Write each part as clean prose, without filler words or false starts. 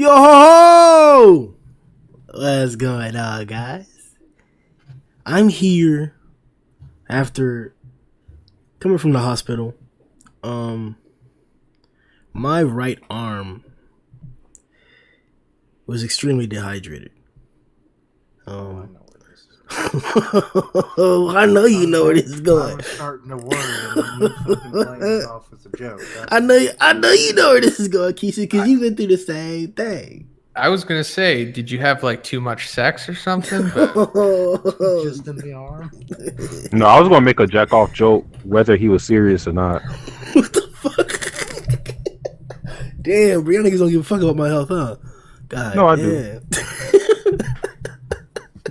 Yo ho ho! What's going on, guys? I'm here after coming from the hospital. My right arm was extremely dehydrated. I know you know where this is going. I was starting to worry that you fucking playing it off as a joke. I know you know where this is going, Keisha, because you've been through the same thing. I was gonna say, did you have like too much sex or something? Just in the arm. No, I was gonna make a jack off joke, whether he was serious or not. What the fuck? Damn, Brianna niggas don't give a fuck about my health, huh? God, No, I do.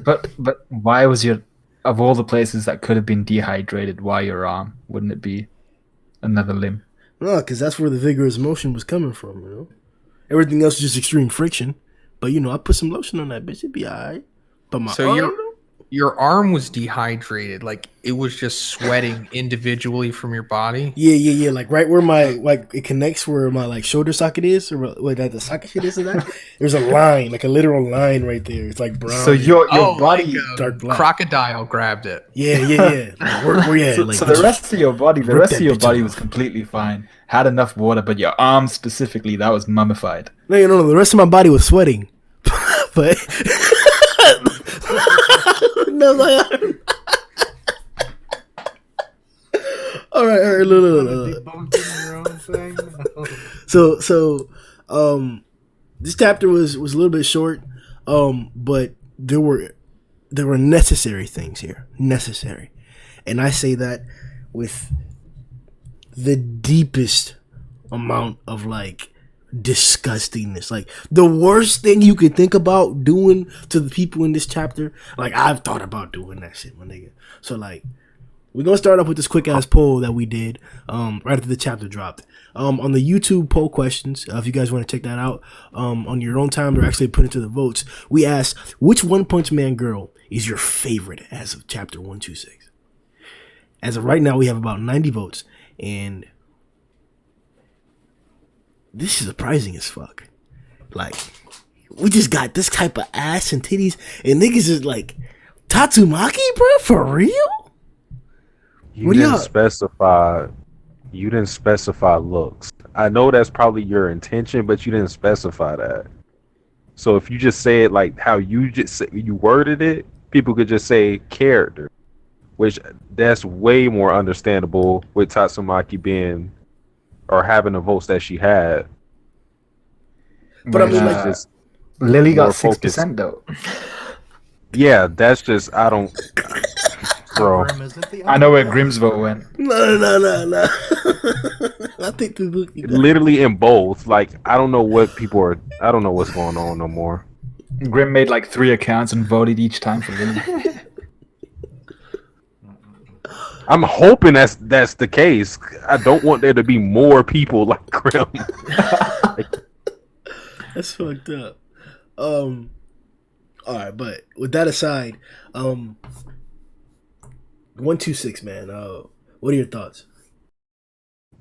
But why was your, of all the places that could have been dehydrated, why your arm? Wouldn't it be another limb? No, because that's where the vigorous motion was coming from, you know? Everything else is just extreme friction. But, you know, I put some lotion on that bitch. It'd be all right. But my arm... Your arm was dehydrated, like it was just sweating individually from your body. Yeah. Like right where my it connects where my like shoulder socket is, or where the socket shit is. That there's a line, like a literal line right there. It's like brown. So your body, like, dark black. Crocodile grabbed it. Yeah. Like, where you at? So, Like, so the rest of your body, off. was completely fine, had enough water, but your arm specifically, that was mummified. No. The rest of my body was sweating, but. No, my arm. All right. Look. So, this chapter was a little bit short, but there were necessary things here, and I say that with the deepest amount of like disgustingness. Like the worst thing you could think about doing to the people in this chapter, like I've thought about doing that shit, my nigga. So like we're gonna start off with this quick ass poll that we did right after the chapter dropped on the YouTube poll questions. If you guys want to check that out on your own time, they're actually put into the votes. We asked, which One Punch Man girl is your favorite as of chapter 126? As of right now, we have about 90 votes, and this is surprising as fuck. Like, we just got this type of ass and titties, and niggas is like, Tatsumaki, bro? For real? You didn't specify looks. I know that's probably your intention, but you didn't specify that. So if you just say it like how you worded it, people could just say character, which that's way more understandable with Tatsumaki being or having the votes that she had. But I mean, like, Lily got 6% though. Yeah, that's just bro. I know where Grimm's vote went. No. I think literally in both. Like I don't know what's going on no more. Grimm made like 3 accounts and voted each time for Lily. I'm hoping that's the case. I don't want there to be more people like Grimm. That's fucked up. All right, but with that aside, 126, man. What are your thoughts?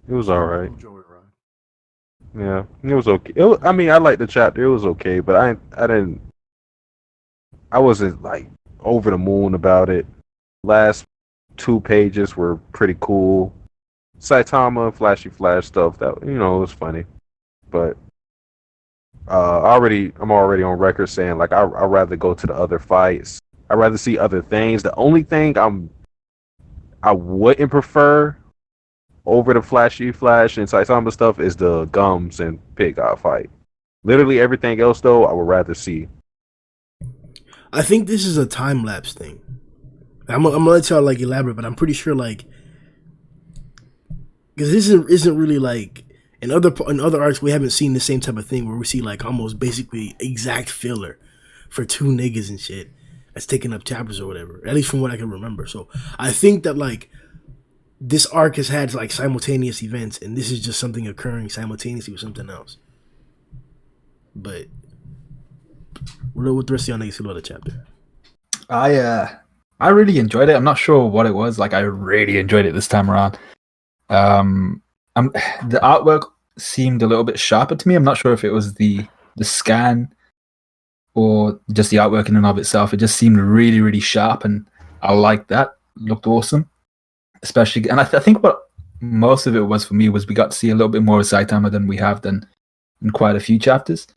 It was all right. Yeah, it was okay. I mean, I liked the chapter. It was okay, but I wasn't like over the moon about it. Last 2 pages were pretty cool. Saitama, flashy flash stuff that it was funny, but I'm already on record saying like I'd rather go to the other fights. I'd rather see other things. The only thing I wouldn't prefer over the flashy flash and Saitama stuff is the Gums and Pig God fight. Literally everything else though, I would rather see. I think this is a time lapse thing. I'm gonna let y'all like elaborate, but I'm pretty sure like because this isn't really like in other arcs we haven't seen the same type of thing where we see like almost basically exact filler for 2 niggas and shit that's taking up chapters or whatever. At least from what I can remember. So I think that like this arc has had like simultaneous events, and this is just something occurring simultaneously with something else. But what the rest of y'all niggas feel about the chapter? I really enjoyed it. I'm not sure what it was. Like I really enjoyed it this time around. The artwork seemed a little bit sharper to me. I'm not sure if it was the the scan or just the artwork in and of itself, it just seemed really, really sharp, and I liked that. Looked awesome, especially. And I think what most of it was for me was we got to see a little bit more of Saitama than we have done in quite a few chapters.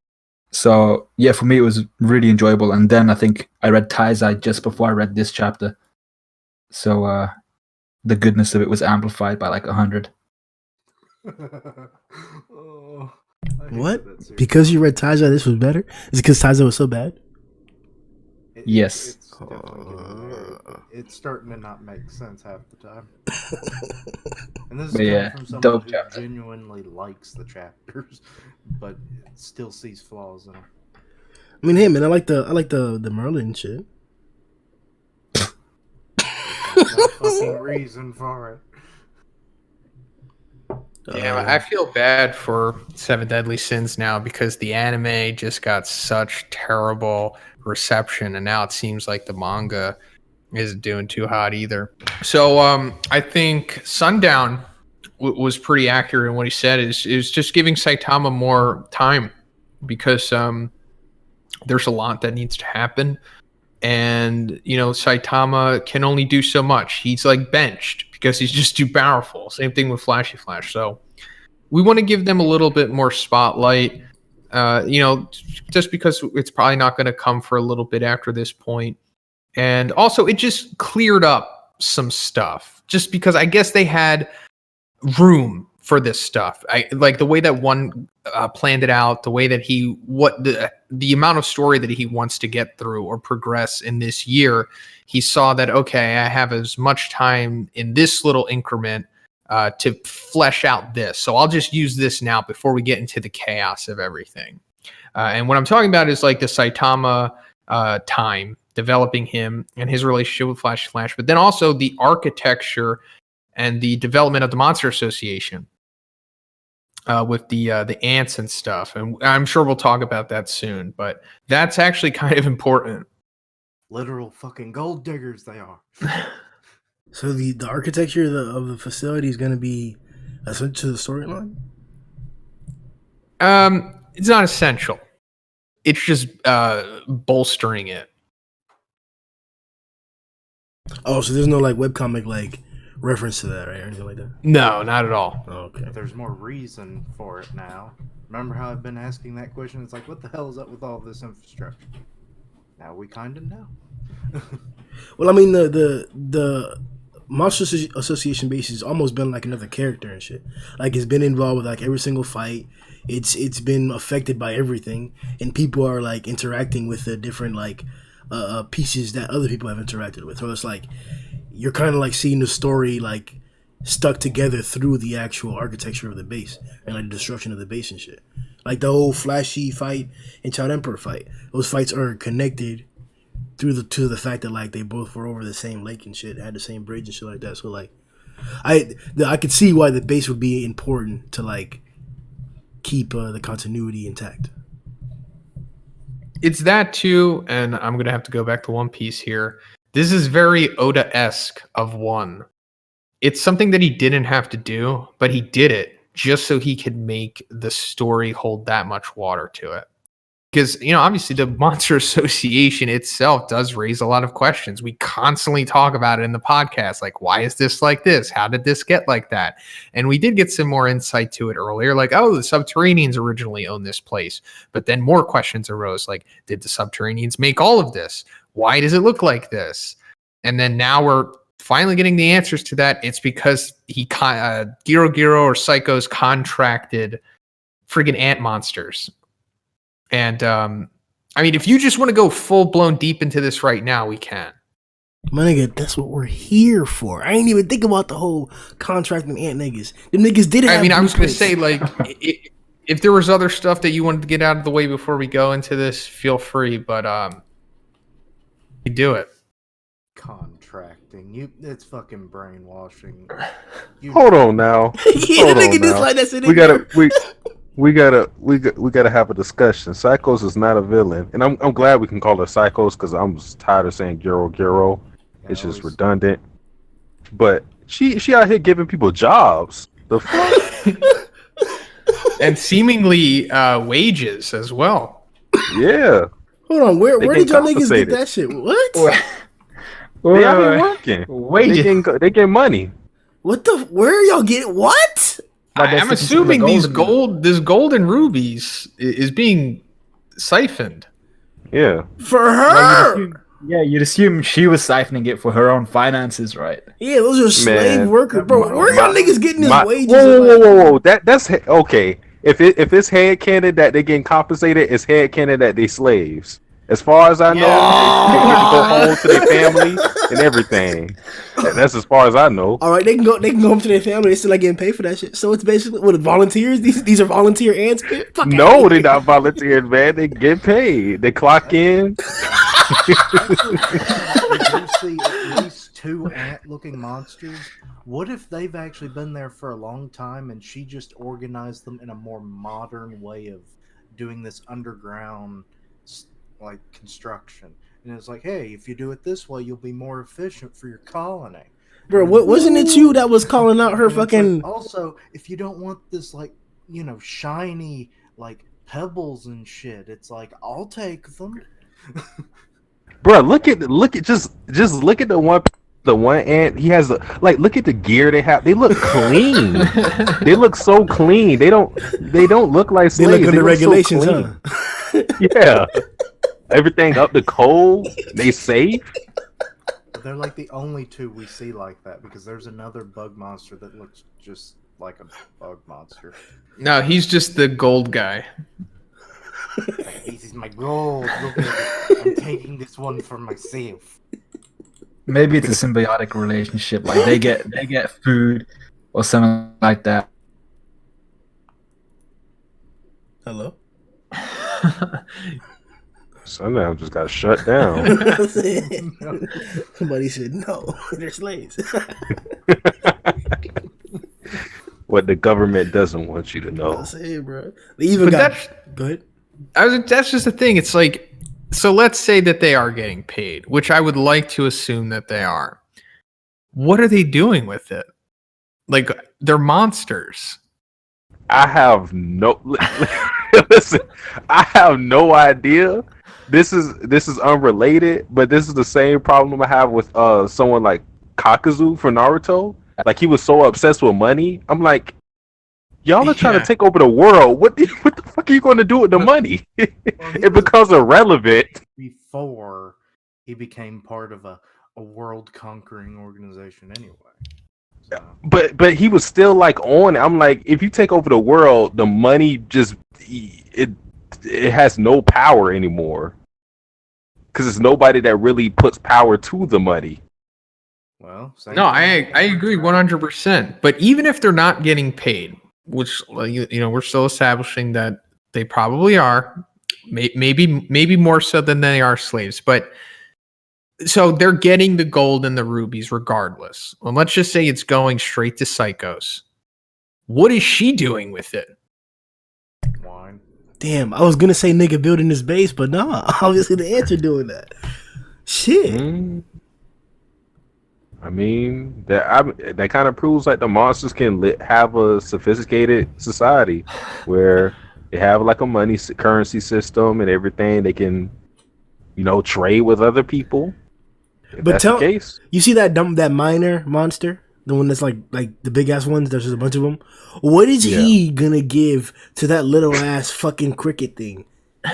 So yeah, for me it was really enjoyable. And then I think I read Taizai just before I read this chapter, so the goodness of it was amplified by like 100. Oh, I hate What? that series. Because you read Taija, this was better? Is it because Taija was so bad? Yes. It's definitely getting weird. It's starting to not make sense half the time. And this is But coming yeah, from someone dope who chapter. genuinely likes the chapters, but still sees flaws in them. I mean, hey man, I like the Merlin shit. No fucking reason for it. Yeah, I feel bad for Seven Deadly Sins now because the anime just got such terrible reception, and now it seems like the manga isn't doing too hot either. So I think Sundown was pretty accurate in what he said. Is just giving Saitama more time because there's a lot that needs to happen. And, you know, Saitama can only do so much. He's like benched because he's just too powerful. Same thing with Flashy Flash. So we want to give them a little bit more spotlight, you know, just because it's probably not going to come for a little bit after this point. And also, it just cleared up some stuff just because I guess they had room for this stuff. I like the way that one planned it out, the way that the amount of story that he wants to get through or progress in this year. He saw that, okay, I have as much time in this little increment to flesh out this. So I'll just use this now before we get into the chaos of everything. And what I'm talking about is like the Saitama time, developing him and his relationship with Flash, but then also the architecture and the development of the Monster Association with the ants and stuff. And I'm sure we'll talk about that soon, but that's actually kind of important. Literal fucking gold diggers they are. So the architecture of the facility is going to be essential to the storyline? It's not essential. It's just bolstering it. Oh, so there's no like webcomic like reference to that, right? Or anything like that? No, not at all. Oh, okay. There's more reason for it now. Remember how I've been asking that question? It's like, what the hell is up with all this infrastructure? Now we kind of know. Well, I mean, the Monster Association base has almost been like another character and shit. Like it's been involved with like every single fight. It's been affected by everything, and people are like interacting with the different like pieces that other people have interacted with. So it's like you're kind of like seeing the story like stuck together through the actual architecture of the base and like the destruction of the base and shit. Like the whole Flashy fight and Child Emperor fight. Those fights are connected to the fact that like they both were over the same lake and shit, had the same bridge and shit like that. So like I could see why the base would be important to like keep the continuity intact. It's that too, and I'm gonna have to go back to One Piece here. This is very Oda-esque of One. It's something that he didn't have to do, but he did it just so he could make the story hold that much water to it. Because, you know, obviously the Monster Association itself does raise a lot of questions. We constantly talk about it in the podcast. Like, why is this like this? How did this get like that? And we did get some more insight to it earlier. Like, oh, the Subterraneans originally owned this place. But then more questions arose. Like, did the Subterraneans make all of this? Why does it look like this? And then now we're finally getting the answers to that. It's because Giro or Psykos contracted friggin' ant monsters. And I mean, if you just want to go full blown deep into this right now, we can. My nigga, that's what we're here for. I ain't even think about the whole contracting ant niggas. Them niggas did it. I mean, I was going to say, like, if there was other stuff that you wanted to get out of the way before we go into this, feel free. But you do it. Contracting, it's fucking brainwashing. Hold on now. Yeah, Hold nigga on just now. like that shit. We gotta have a discussion. Psykos is not a villain, and I'm glad we can call her Psykos because I'm tired of saying Giro. It's just redundant. But she out here giving people jobs. The fuck? and seemingly wages as well. Yeah. Hold on, where They did get y'all niggas get compensated. that shit? What? They out here working. Wait. They get money. What the? Where are y'all getting what? I'm assuming this gold and rubies is being siphoned. Yeah. For Well, her? you'd assume she was siphoning it for her own finances, right? Yeah, those are slave Man, workers, bro. Where are y'all niggas getting this wages? Whoa. That's okay. If it's headcanon that they getting compensated, it's headcanon that they slaves. As far as I know, they get to go home to their family and everything. That's as far as I know. All right, they can go home to their family. They still not getting paid for that shit. So it's basically what volunteers. These are volunteer ants. Fuck No, they're not volunteers, man. They get paid. They clock in. You do see at least 2 ant-looking monsters. What if they've actually been there for a long time and she just organized them in a more modern way of doing this underground like construction? And it's like, hey, if you do it this way, you'll be more efficient for your colony. Bro, wasn't it you that was calling out her fucking? Like, also, if you don't want this like shiny like pebbles and shit, it's like I'll take them. Bro, look at just look at the one ant. He has look at the gear they have. They look clean. They look so clean. They don't look like slaves. They look under so regulations, clean. huh? Yeah. Everything up to code. They safe. They're like the only 2 we see like that, because there's another bug monster that looks just like a bug monster. No, he's just the gold guy. This is my gold. Look at it. I'm taking this one for myself. Maybe it's a symbiotic relationship. Like they get food or something like that. Hello. Sundown just got shut down. Somebody said no. They're slaves. What the government doesn't want you to know. I say, bro. They even got. Go ahead. That's just the thing. It's like, so let's say that they are getting paid, which I would like to assume that they are. What are they doing with it? Like, they're monsters. I have no listen. I have no idea. This is unrelated, but this is the same problem I have with someone like Kakuzu from Naruto. Like, he was so obsessed with money. I'm like, y'all are trying to take over the world. What the fuck are you going to do with the money? It becomes irrelevant. Before he became part of a world conquering organization anyway. So. But he was still like on. I'm like, if you take over the world, the money just it has no power anymore. Because it's nobody that really puts power to the money. Well, no, I agree 100%. But even if they're not getting paid, which we're still establishing that they probably are, maybe more so than they are slaves. But so they're getting the gold and the rubies regardless. Well, let's just say it's going straight to Psykos. What is she doing with it? Wine. Damn, I was gonna say nigga building his base, but nah, obviously the ants are doing that. Shit. I mean, that kind of proves like the monsters can have a sophisticated society where they have like a money currency system and everything. They can, trade with other people. But that's the case. You see that miner monster, the one that's like the big ass ones. There's just a bunch of them. What is he gonna give to that little ass fucking cricket thing?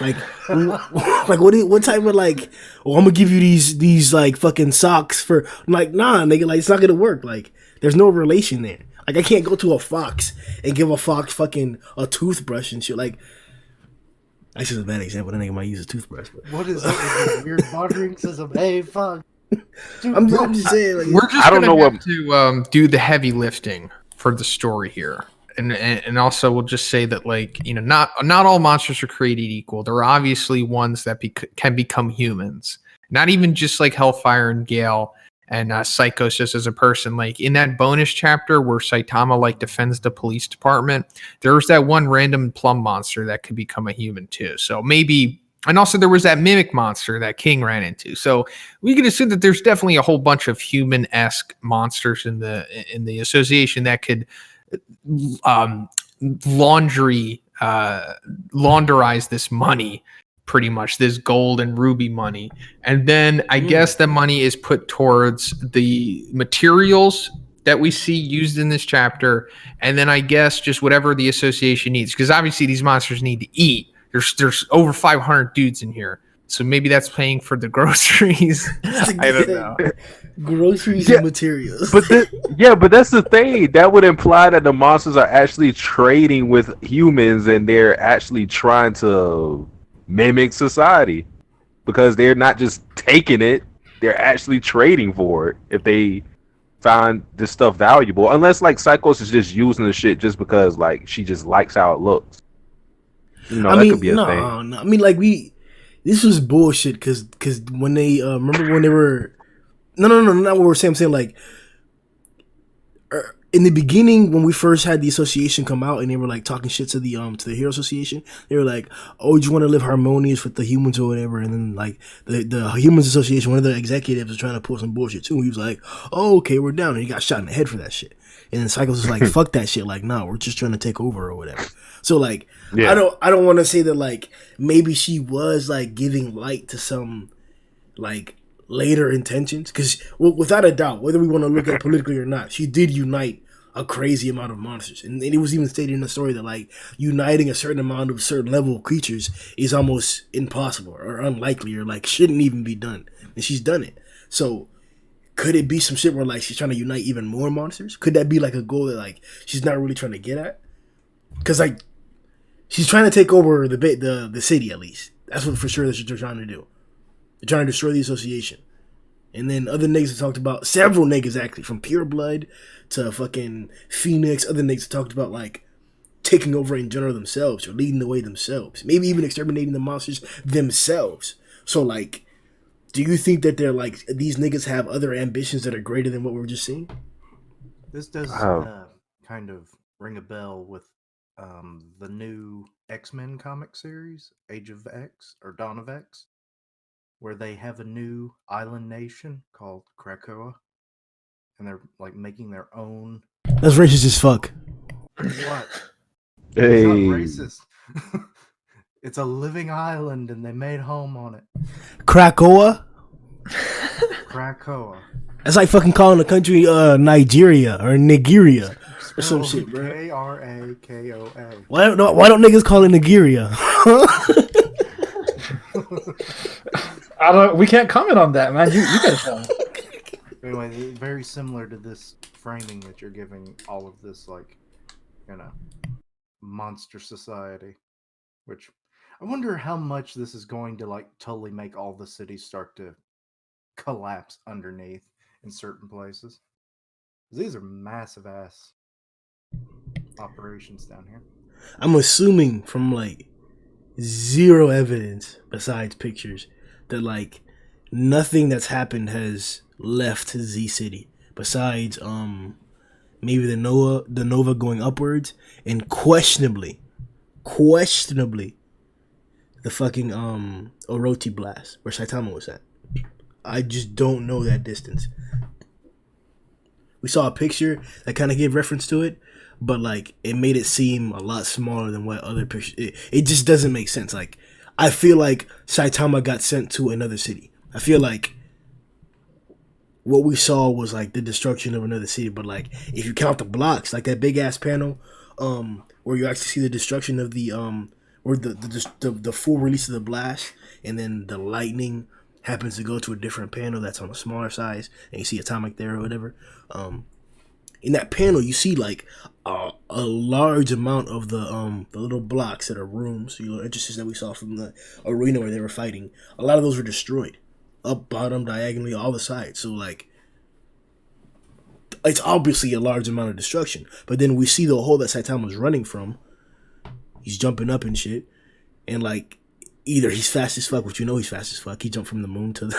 Like what type of I'm gonna give you these like fucking socks for nah, nigga, like it's not gonna work. Like there's no relation there. Like I can't go to a fox and give a fox fucking a toothbrush and shit. Like that's just a bad example. That nigga might use a toothbrush. But. What is that weird bartering system? Hey, fuck. I'm just saying. Like, we're just gonna have to do the heavy lifting for the story here. And also we'll just say that not all monsters are created equal. There are obviously ones that can become humans. Not even just like Hellfire and Gale and Psykos just as a person. Like in that bonus chapter where Saitama defends the police department, there's that one random plum monster that could become a human too. So maybe, and also there was that mimic monster that King ran into. So we can assume that there's definitely a whole bunch of human-esque monsters in the association that could launderize this money, pretty much this gold and ruby money, and then I guess the money is put towards the materials that we see used in this chapter, and then I guess just whatever the association needs, because obviously these monsters need to eat. There's over 500 dudes in here, so maybe that's paying for the groceries. I don't know. Groceries and materials. But that's the thing. That would imply that the monsters are actually trading with humans, and they're actually trying to mimic society, because they're not just taking it; they're actually trading for it if they find this stuff valuable. Unless like Psykos is just using the shit just because like she just likes how it looks. You know, that could be a thing. No. I mean, like this was bullshit because when they remember when they were not what we're saying. I'm saying like in the beginning when we first had the association come out and they were like talking shit to the Hero Association, they were like, oh, you want to live harmonious with the humans or whatever, and then like the Humans Association, one of the executives was trying to pull some bullshit too. He was like, oh, okay, we're down, and he got shot in the head for that shit. And then Psykos was like, fuck that shit, like, nah, we're just trying to take over or whatever. So like, I don't want to say that like maybe she was like giving light to some like later intentions, because without a doubt, whether we want to look at it politically or not, she did unite a crazy amount of monsters, and it was even stated in the story that like uniting a certain amount of certain level of creatures is almost impossible or unlikely or like shouldn't even be done, and she's done it. So could it be some shit where like she's trying to unite even more monsters? Could that be like a goal that like she's not really trying to get at? Because like she's trying to take over the city, at least. That's what for sure that they're trying to do. They're trying to destroy the association. And then other niggas have talked about, several niggas actually, from Pure Blood to fucking Phoenix, other niggas have talked about like taking over in general themselves or leading the way themselves. Maybe even exterminating the monsters themselves. So like, do you think that they're like, these niggas have other ambitions that are greater than what we're just seeing? This does kind of ring a bell with the new X-Men comic series, Age of X or Dawn of X, where they have a new island nation called Krakoa, and they're like making their own. That's racist as fuck. What? Hey. It's not racist. It's a living island, and they made home on it. Krakoa? Krakoa. That's like fucking calling the country Nigeria or Nigeria or some shit, bro. Krakoa. Why don't niggas call it Nigeria? We can't comment on that, man. You gotta tell me. Anyway, very similar to this framing that you're giving all of this, like, you know, monster society, which I wonder how much this is going to like totally make all the cities start to collapse underneath in certain places. These are massive ass operations down here. I'm assuming from like zero evidence besides pictures that like nothing that's happened has left Z City besides maybe the Nova going upwards and questionably the fucking Orochi blast where Saitama was at. I just don't know that distance. We saw a picture that kind of gave reference to it, but like it made it seem a lot smaller than what other pictures. It just doesn't make sense. Like I feel like Saitama got sent to another city. I feel like what we saw was like the destruction of another city, but like if you count the blocks, like that big ass panel, where you actually see the destruction of the or the full release of the blast, and then the lightning happens to go to a different panel that's on a smaller size, and you see Atomic there or whatever. In that panel, you see like a large amount of the little blocks that are rooms, little entrances that we saw from the arena where they were fighting. A lot of those were destroyed, up, bottom, diagonally, all the sides. So like, it's obviously a large amount of destruction. But then we see the hole that Saitama's running from. He's jumping up and shit, and like either he's fast as fuck, which you know he's fast as fuck. He jumped from the moon to the.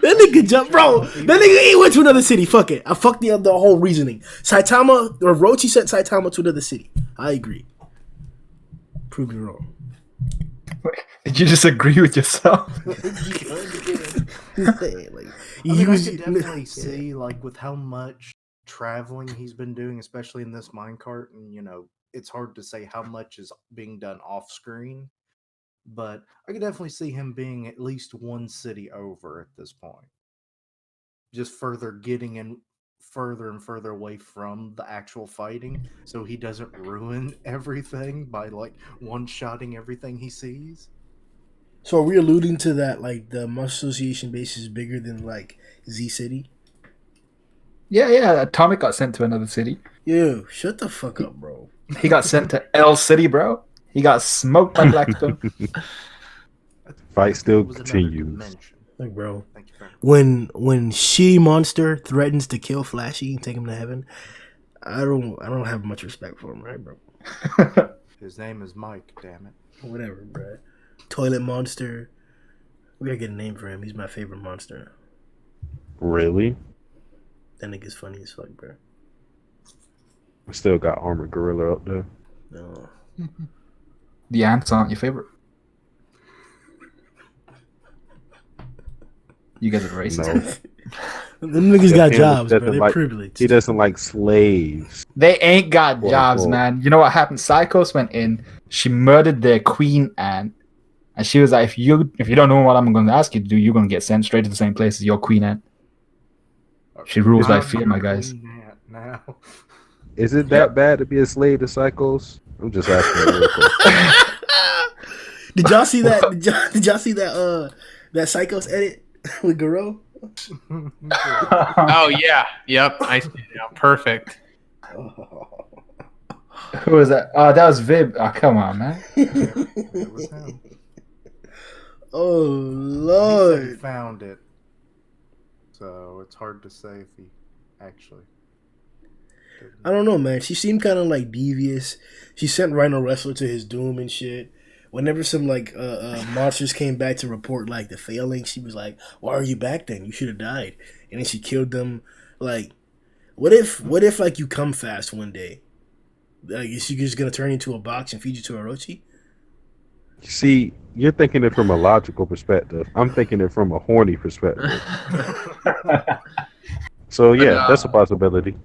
That nigga jumped, bro. That nigga he went to another city. Fuck it. I fucked the whole reasoning. Saitama or Orochi sent Saitama to another city. I agree. Prove me wrong. Did you just agree with yourself? I mean, I could definitely see, like, with how much traveling he's been doing, especially in this minecart, and it's hard to say how much is being done off screen, but I could definitely see him being at least one city over at this point. Just further getting in further and further away from the actual fighting so he doesn't ruin everything by like one-shotting everything he sees. So are we alluding to that like the Monster Association base is bigger than like Z City? Yeah. Atomic got sent to another city. Yo, shut the fuck up, bro. He got sent to L City, bro. He got smoked by Blackstone. Fight still It was another continues. dimension. Like, bro, Thank you very much. when She Monster threatens to kill Flashy and take him to heaven, I don't have much respect for him, right, bro? His name is Mike, damn it. Whatever, bro. Toilet Monster. We gotta get a name for him. He's my favorite monster. Really? That nigga's funny as fuck, bro. I still got Armored Gorilla up there. No. The ants aren't your favorite. You guys are racist. No. Them niggas got Him jobs, bro. doesn't They're like- privileged. He doesn't like slaves. They ain't got Quote, jobs, unquote. man. You know what happened? Psykos went in. She murdered their queen ant, and she was like, "If you don't know what I'm going to ask you to do, you're going to get sent straight to the same place as your queen ant." She rules by I'm fear, your my guys. queen ant now. Is it that bad to be a slave to Psychos? I'm just asking. Real quick. Did y'all see that? Did y'all see that? That Psychos edit with Garo? Oh yeah, yep. I see it now. Perfect. Who was that? Oh, that was Vib. Oh, come on, man. It was him. Oh He said he Lord! found it, so it's hard to say if he actually. I don't know, man. She seemed kind of like devious. She sent Rhino Wrestler to his doom and shit. Whenever some like monsters came back to report like the failing, she was like, "Why are you back then? You should have died." And then she killed them. Like, what if like you come fast one day? Like, is she just gonna turn into a box and feed you to Orochi? See, you're thinking it from a logical perspective. I'm thinking it from a horny perspective. So yeah, that's a possibility.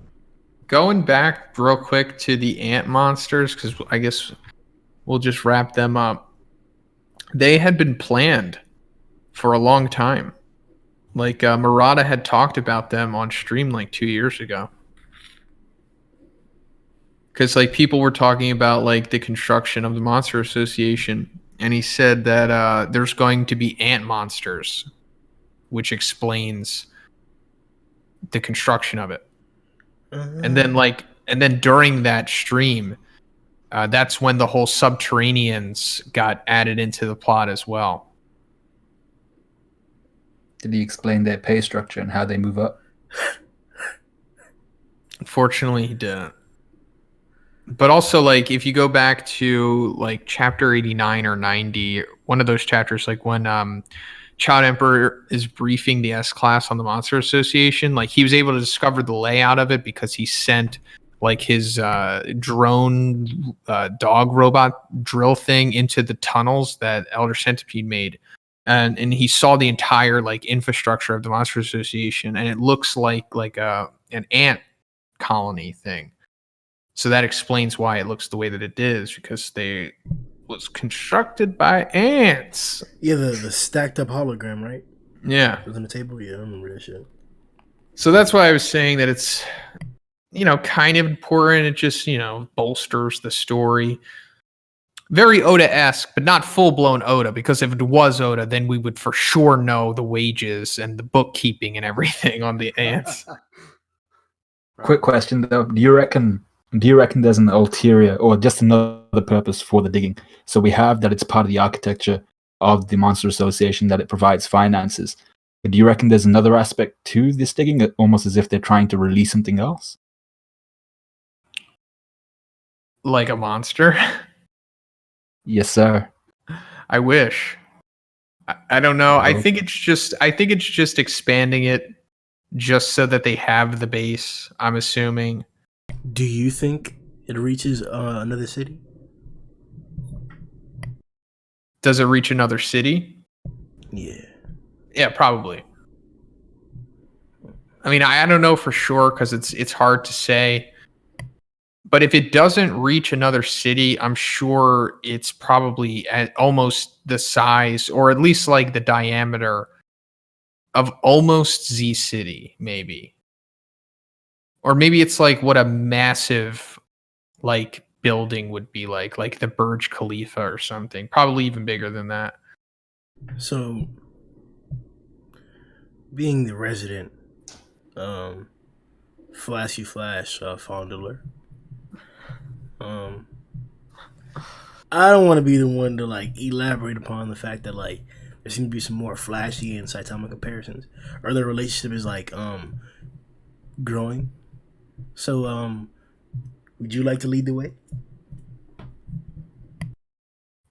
Going back real quick to the ant monsters, because I guess we'll just wrap them up. They had been planned for a long time. Like Murata had talked about them on stream like 2 years ago. Because like people were talking about like the construction of the Monster Association, and he said that there's going to be ant monsters, which explains the construction of it. And then during that stream, that's when the whole subterraneans got added into the plot as well. Did he explain their pay structure and how they move up? Unfortunately, he didn't. But also, like, if you go back to like chapter 89 or 90, one of those chapters, like when Child Emperor is briefing the S class on the Monster Association, like he was able to discover the layout of it because he sent like his drone dog robot drill thing into the tunnels that Elder Centipede made. And he saw the entire like infrastructure of the Monster Association, and it looks like an ant colony thing. So that explains why it looks the way that it is, because they was constructed by ants. Yeah, the stacked up hologram, right? Yeah. It was on the table. Yeah, I remember that shit. So that's why I was saying that it's, kind of important. It just, bolsters the story. Very Oda-esque, but not full-blown Oda, because if it was Oda, then we would for sure know the wages and the bookkeeping and everything on the ants. Quick question though: Do you reckon there's an ulterior or just another purpose for the digging? So we have that it's part of the architecture of the Monster Association, that it provides finances. But do you reckon there's another aspect to this digging, almost as if they're trying to release something else? Like a monster? Yes, sir. I wish. I don't know. I Well- think it's just expanding it just so that they have the base, I'm assuming. Do you think it reaches another city? Does it reach another city? Yeah. Yeah, probably. I mean, I don't know for sure because it's hard to say. But if it doesn't reach another city, I'm sure it's probably at almost the size, or at least like the diameter of almost Z City, maybe. Or maybe it's like what a massive like building would be like the Burj Khalifa or something. Probably even bigger than that. So, being the resident Flashy Flash fondler, I don't want to be the one to like elaborate upon the fact that like there seems to be some more Flashy and Saitama comparisons, or their relationship is like growing. So would you like to lead the way?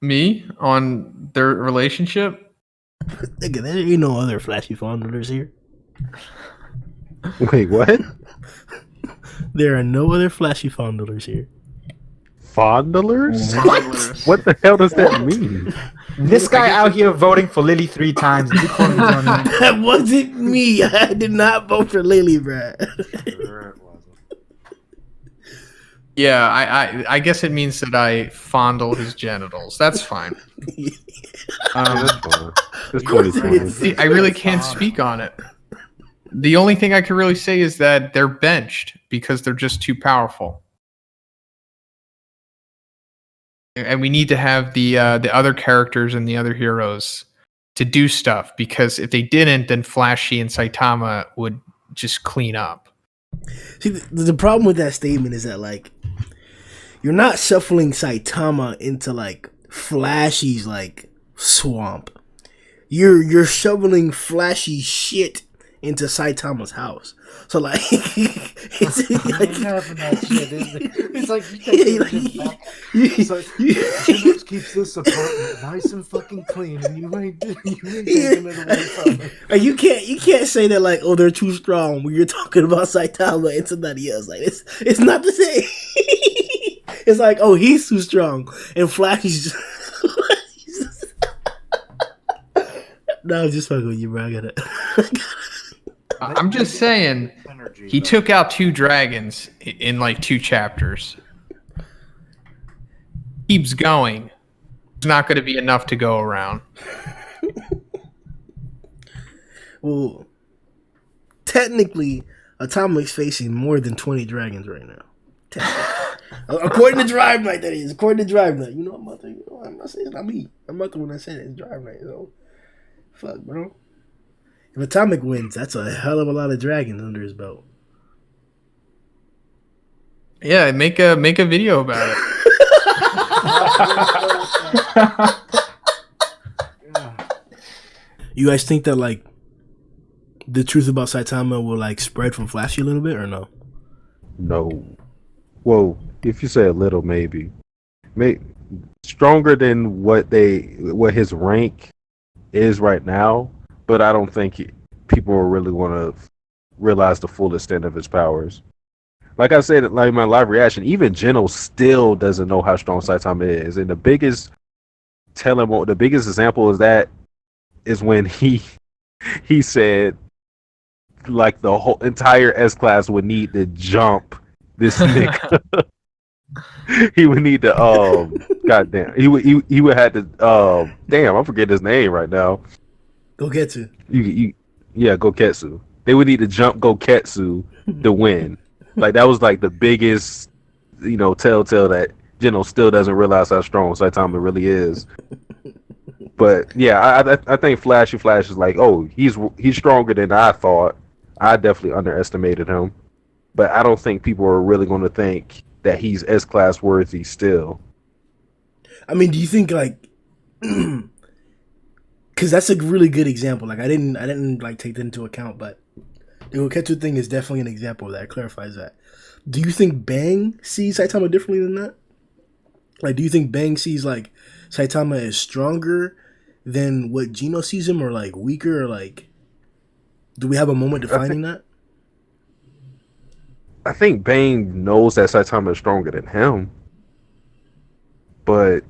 Me on their relationship? Nigga, there ain't no other Flashy fondlers here. Wait, what? There are no other Flashy fondlers here. Fondlers? What? What the hell does that mean? This guy out here voting for Lily 3 times. You calling his own name? That wasn't me. I did not vote for Lily, bruh. Sure it wasn't. Yeah, I guess it means that I fondle his genitals. That's fine. That's fine. It's 2020. See, I really can't speak on it. The only thing I can really say is that they're benched because they're just too powerful. And we need to have the other characters and the other heroes to do stuff, because if they didn't, then Flashy and Saitama would just clean up. See, the problem with that statement is that like you're not shuffling Saitama into like Flashy's like swamp. You're shoveling Flashy shit into Saitama's house. So like, it's Like, having that shit, isn't it? It's like you take shit back. It's like Jimmy keeps this apartment nice and fucking clean, and you ain't taking it away from it. Like, you can't say that like, oh, they're too strong when you're talking about Saitama and somebody else. Like it's not the same. It's like, oh, he's too strong and Flashy's just no, I'm just fucking with you, bro. I gotta I'm just saying, he took out 2 dragons in like 2 chapters. Keeps going. It's not going to be enough to go around. Well, technically, Atomic's facing more than 20 dragons right now. According to Drive Night, that is. According to Drive Night. I'm not saying it's not me. I'm not the one that said it. It's Drive Night. So, fuck, bro. If Atomic wins, that's a hell of a lot of dragons under his belt. Yeah, make a video about it. You guys think that like the truth about Saitama will like spread from Flashy a little bit, or no? No. Well, if you say a little, maybe. Stronger than what his rank is right now, but I don't think people will really want to realize the full extent of his powers. Like I said, like my live reaction, even Geno still doesn't know how strong Saitama is, and the biggest example is when he said like the whole entire S class would need to jump this nigga. He would need to goddamn he would have to damn, I forget his name right now. Goketsu. Yeah, Goketsu. They would need to jump Goketsu to win. Like that was like the biggest, telltale that Geno still doesn't realize how strong Saitama really is. But yeah, I think Flash is like, oh, he's stronger than I thought. I definitely underestimated him. But I don't think people are really going to think that he's S-class worthy still. I mean, do you think like, because that's a really good example. Like I didn't like take that into account, but the Goketsu thing is definitely an example that clarifies that. Do you think Bang sees Saitama differently than that? Like, do you think Bang sees like Saitama is stronger than what Geno sees him, or like weaker, or like, do we have a moment defining that? I think Bang knows that Saitama is stronger than him, but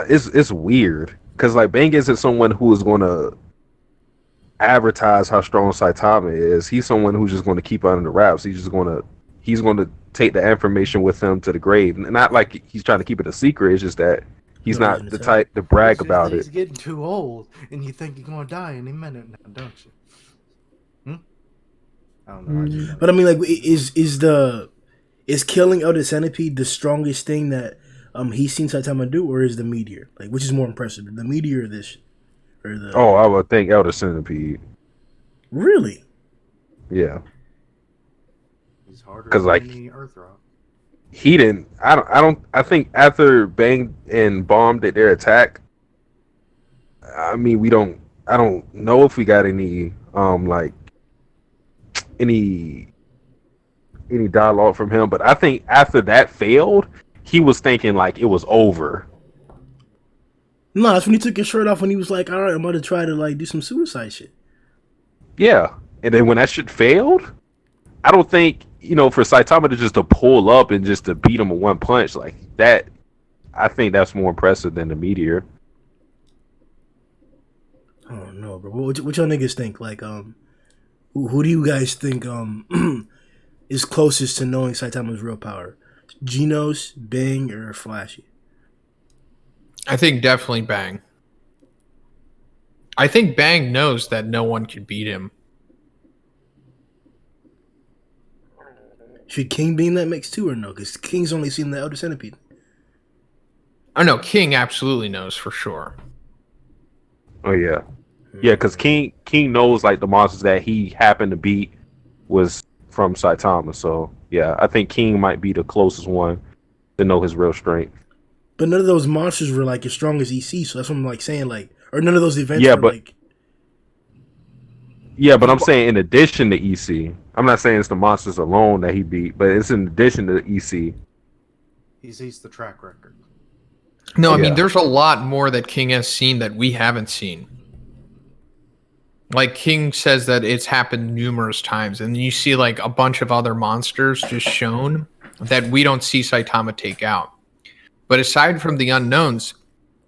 it's weird because like Bang isn't someone who is going to advertise how strong Saitama is. He's someone who's just going to keep it under the wraps. He's going to take the information with him to the grave. And not like he's trying to keep it a secret. It's just that he's No not reason to the tell. type to brag It's just about that it. He's getting too old, and you think you're going to die any minute now, don't you? I don't know. I just know. But I mean, like, is killing Elder Centipede the strongest thing that he's seen Saitama do, or is the meteor? Like, which is more impressive, the meteor or this, or the? Oh, I would think Elder Centipede. Really? Yeah. He's harder 'Cause, than like, any Earth Rock. He didn't. I think after Bang and Bomb did their attack, I mean, I don't know if we got any like any dialogue from him, but I think after that failed, he was thinking like it was over. No, that's when he took his shirt off when he was like, "All right, I'm about to try to like do some suicide shit." Yeah, and then when that shit failed, I don't think for Saitama to pull up and just to beat him with one punch like that. I think that's more impressive than the meteor. Oh no, bro. What y'all niggas think? Like, who do you guys think is closest to knowing Saitama's real power? Genos, Bang, or Flashy? I think definitely Bang. I think Bang knows that no one can beat him. Should King be in that mix too, or no? Because King's only seen the Elder Centipede. Oh no, King absolutely knows for sure. Oh yeah, because King knows like the monsters that he happened to beat was from Saitama. So yeah, I think King might be the closest one to know his real strength. But none of those monsters were like as strong as EC, so that's what I'm like saying. Like, or none of those events Yeah, were but- like. Yeah, but I'm saying in addition to EC, I'm not saying it's the monsters alone that he beat, but it's in addition to EC. He sees the track record. No, I Yeah. mean there's a lot more that King has seen that we haven't seen. Like King says that it's happened numerous times, and you see like a bunch of other monsters just shown that we don't see Saitama take out. But aside from the unknowns,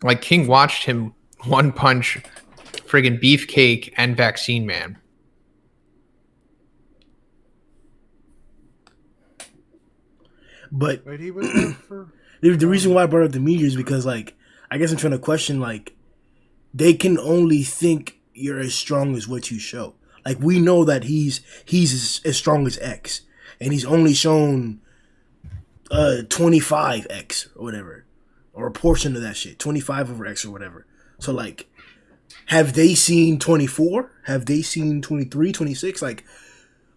like King watched him one punch friggin' Beefcake and Vaccine Man. But Wait, he was there for. the reason why I brought up the meteor is because, like, I guess I'm trying to question, like, they can only think you're as strong as what you show. Like, we know that he's as strong as X, and he's only shown 25X or whatever, or a portion of that shit, 25 over X or whatever. So, like, have they seen 24? Have they seen 23, 26? Like,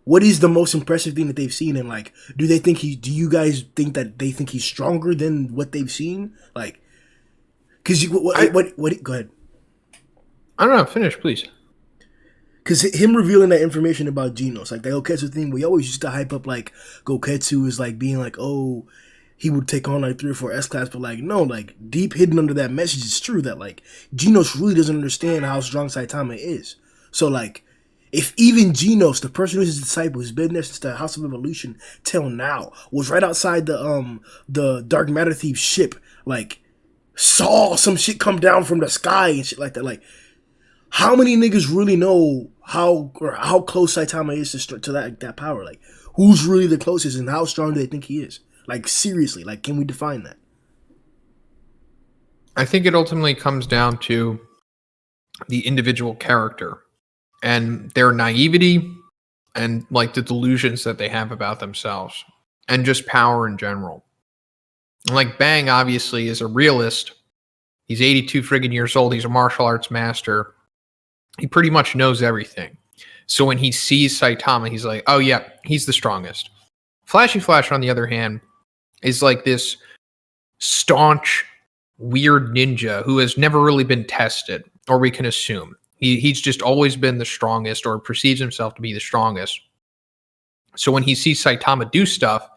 what is the most impressive thing that they've seen? And, like, do you guys think that they think he's stronger than what they've seen? Like, because go ahead. I don't know, finish, please. Because him revealing that information about Genos, like the Goketsu thing, we always used to hype up, like, Goketsu is, like, being like, oh, he would take on, like, 3 or 4 S-Class, but, like, no, like, deep hidden under that message is true that, like, Genos really doesn't understand how strong Saitama is. So, like, if even Genos, the person who's his disciple, who's been there since the House of Evolution till now, was right outside the Dark Matter Thief ship, like, saw some shit come down from the sky and shit like that, like, how many niggas really know how close Saitama is to that power? Like, who's really the closest and how strong do they think he is? Like, seriously, like, can we define that? I think it ultimately comes down to the individual character and their naivety and like the delusions that they have about themselves and just power in general. Like Bang obviously is a realist. He's 82 friggin' years old. He's a martial arts master. He pretty much knows everything. So when he sees Saitama, he's like, oh yeah, he's the strongest. Flashy Flash, on the other hand, is like this staunch, weird ninja who has never really been tested, or we can assume. He's just always been the strongest or perceives himself to be the strongest. So when he sees Saitama do stuff,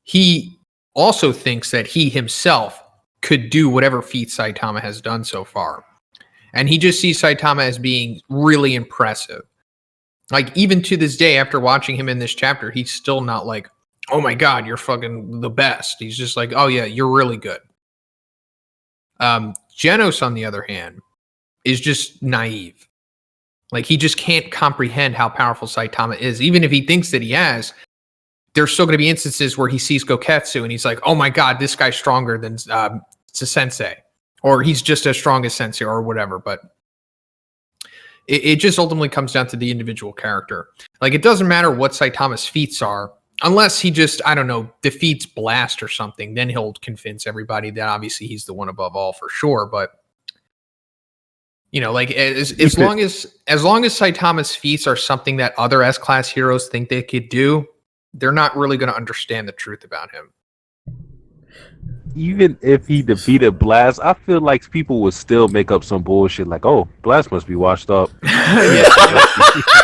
he also thinks that he himself could do whatever feat Saitama has done so far. And he just sees Saitama as being really impressive. Like, even to this day, after watching him in this chapter, he's still not like, oh my God, you're fucking the best. He's just like, oh yeah, you're really good. Genos, on the other hand, is just naive. Like, he just can't comprehend how powerful Saitama is. Even if he thinks that he has, there's still going to be instances where he sees Goketsu and he's like, oh my God, this guy's stronger than Sensei. Or he's just as strong as Sensei or whatever. But it just ultimately comes down to the individual character. Like, it doesn't matter what Saitama's feats are, unless he just, I don't know, defeats Blast or something. Then he'll convince everybody that obviously he's the one above all for sure. But you know, like as long as Saitama's feats are something that other S-class heroes think they could do, they're not really going to understand the truth about him. Even if he defeated Blast, I feel like people would still make up some bullshit like, "Oh, Blast must be washed up." Yeah,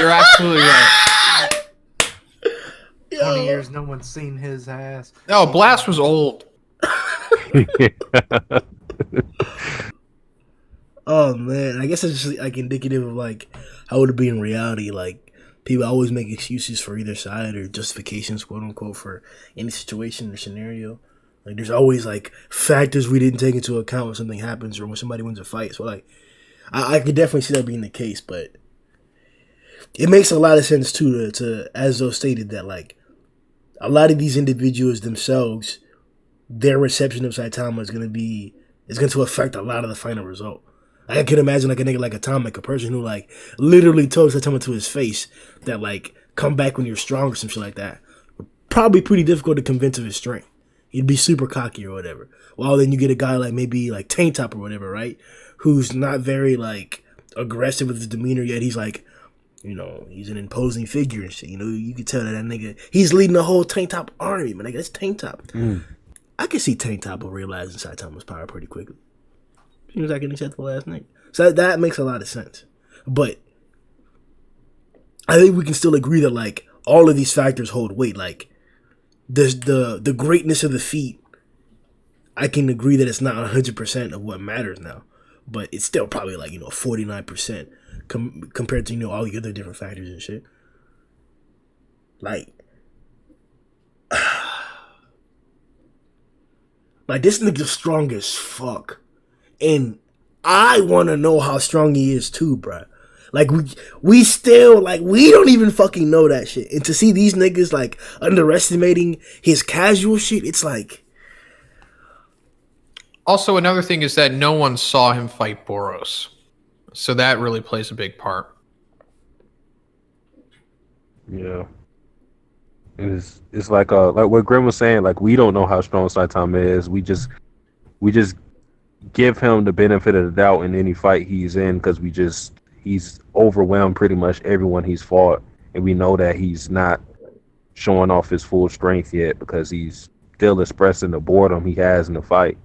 you're absolutely right. 20 years, no one's seen his ass. No, Blast was old. Oh man, I guess it's just like indicative of like how it would be in reality. Like, people always make excuses for either side or justifications, quote unquote, for any situation or scenario. Like, there's always like factors we didn't take into account when something happens or when somebody wins a fight. So like, I could definitely see that being the case, but it makes a lot of sense too to as though stated that like a lot of these individuals themselves, their reception of Saitama is going to affect a lot of the final result. I can imagine like a nigga like Atomic, a person who like literally told Saitama to his face that like come back when you're strong or some shit like that. Probably pretty difficult to convince of his strength. He'd be super cocky or whatever. Well, then you get a guy like maybe like Tank Top or whatever, right? Who's not very like aggressive with his demeanor, yet he's like, you know, he's an imposing figure and shit. You know, you can tell that nigga, he's leading the whole Tank Top army, man. Like, that's Tank Top. I can see Tank Top realizing Saitama's power pretty quickly. He was like an acceptable ass nigga. So that makes a lot of sense. But I think we can still agree that like all of these factors hold weight. Like, the greatness of the feat, I can agree that it's not 100% of what matters now, but it's still probably like, you know, 49% compared to, you know, all the other different factors and shit. Like, like this nigga's strong as fuck, and I want to know how strong he is too, bruh. Like, we still, like, we don't even fucking know that shit. And to see these niggas, like, underestimating his casual shit, it's like... Also, another thing is that no one saw him fight Boros. So that really plays a big part. Yeah. It's like what Grimm was saying, like, we don't know how strong Saitama is. We just give him the benefit of the doubt in any fight he's in, because he's overwhelmed pretty much everyone he's fought, and we know that he's not showing off his full strength yet because he's still expressing the boredom he has in the fight.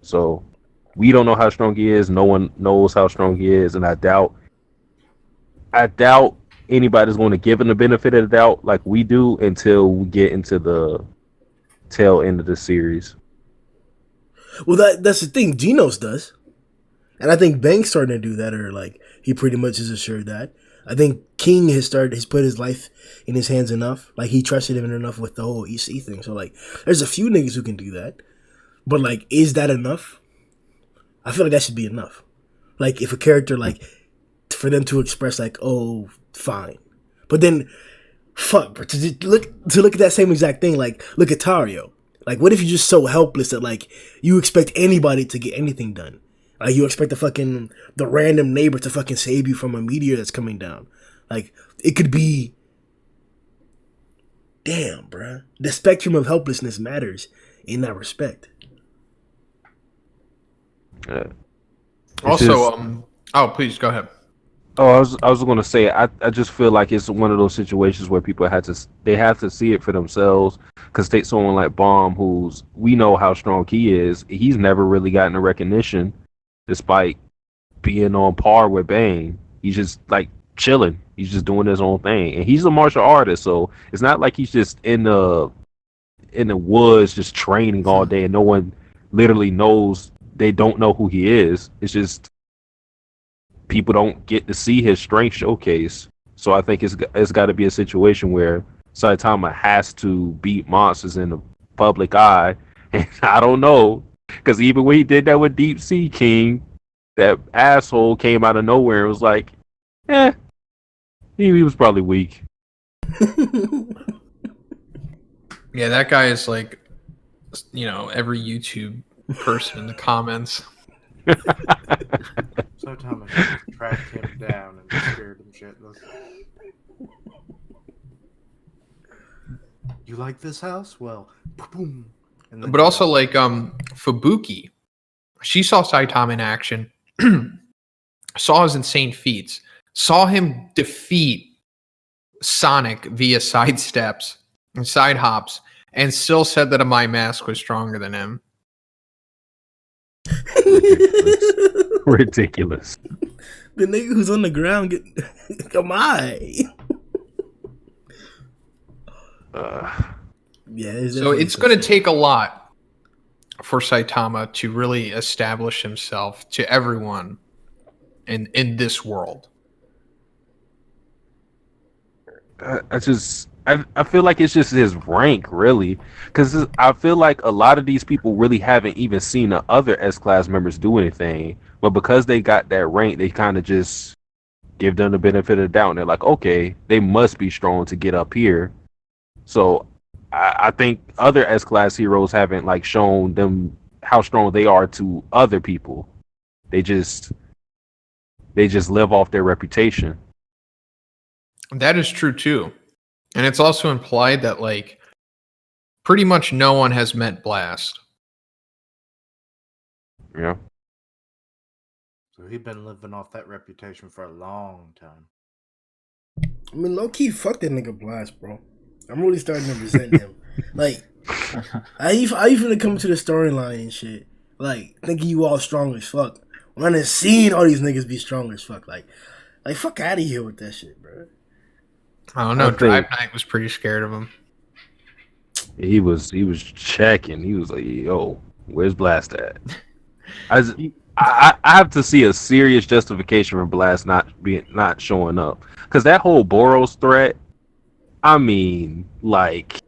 So we don't know how strong he is. No one knows how strong he is, and I doubt anybody's going to give him the benefit of the doubt like we do until we get into the tail end of the series. Well, that's the thing. Genos does. And I think Bank's starting to do that, or like he pretty much is assured that. I think King has put his life in his hands enough. Like, he trusted him enough with the whole EC thing. So like, there's a few niggas who can do that. But like, is that enough? I feel like that should be enough. Like, if a character, like, for them to express like, oh, fine. But then, fuck, bro, to look at that same exact thing, like, look at Tario. Like, what if you're just so helpless that like you expect anybody to get anything done? Like, you expect the random neighbor to fucking save you from a meteor that's coming down. Like, it could be... Damn, bruh. The spectrum of helplessness matters in that respect. Yeah. Also, oh, please, go ahead. Oh, I was going to say, I just feel like it's one of those situations where people have to see it for themselves. Because take someone like Bomb, we know how strong he is. He's never really gotten the recognition, despite being on par with Bane. He's just like chilling. He's just doing his own thing, and he's a martial artist, so it's not like he's just in the woods just training all day, and no one literally knows. They don't know who he is. It's just people don't get to see his strength showcase. So I think it's got to be a situation where Saitama has to beat monsters in the public eye, and I don't know. Because even when he did that with Deep Sea King, that asshole came out of nowhere and was like, Eh, he was probably weak. Yeah, that guy is like, every YouTube person in the comments. So Thomas just tracked him down and scared him shitless. You like this house? Well, boom. And then But also like Fubuki, she saw Saitama in action, saw his insane feats, saw him defeat Sonic via side steps and side hops, and still said that a My Mask was stronger than him. Ridiculous. The nigga who's on the ground get come on. Yeah, So it's going to take a lot for Saitama to really establish himself to everyone in this world. I feel like it's just his rank, really, because I feel like a lot of these people really haven't even seen the other S-Class members do anything, but because they got that rank, they kind of just give them the benefit of the doubt. And they're like, okay, they must be strong to get up here. So I think other S-Class heroes haven't like shown them how strong they are to other people. They just live off their reputation. That is true too. And it's also implied that like pretty much no one has met Blast. Yeah. So he'd been living off that reputation for a long time. I mean, low key, fuck that nigga Blast, bro. I'm really starting to resent him. Like, I even come to the storyline and shit. Like, thinking you all strong as fuck. When I seen all these niggas be strong as fuck. Like fuck out of here with that shit, bro. I don't know. Drive Knight was pretty scared of him. He was checking. He was like, "Yo, where's Blast at?" I have to see a serious justification for Blast not showing up, because that whole Boros threat. I mean, like,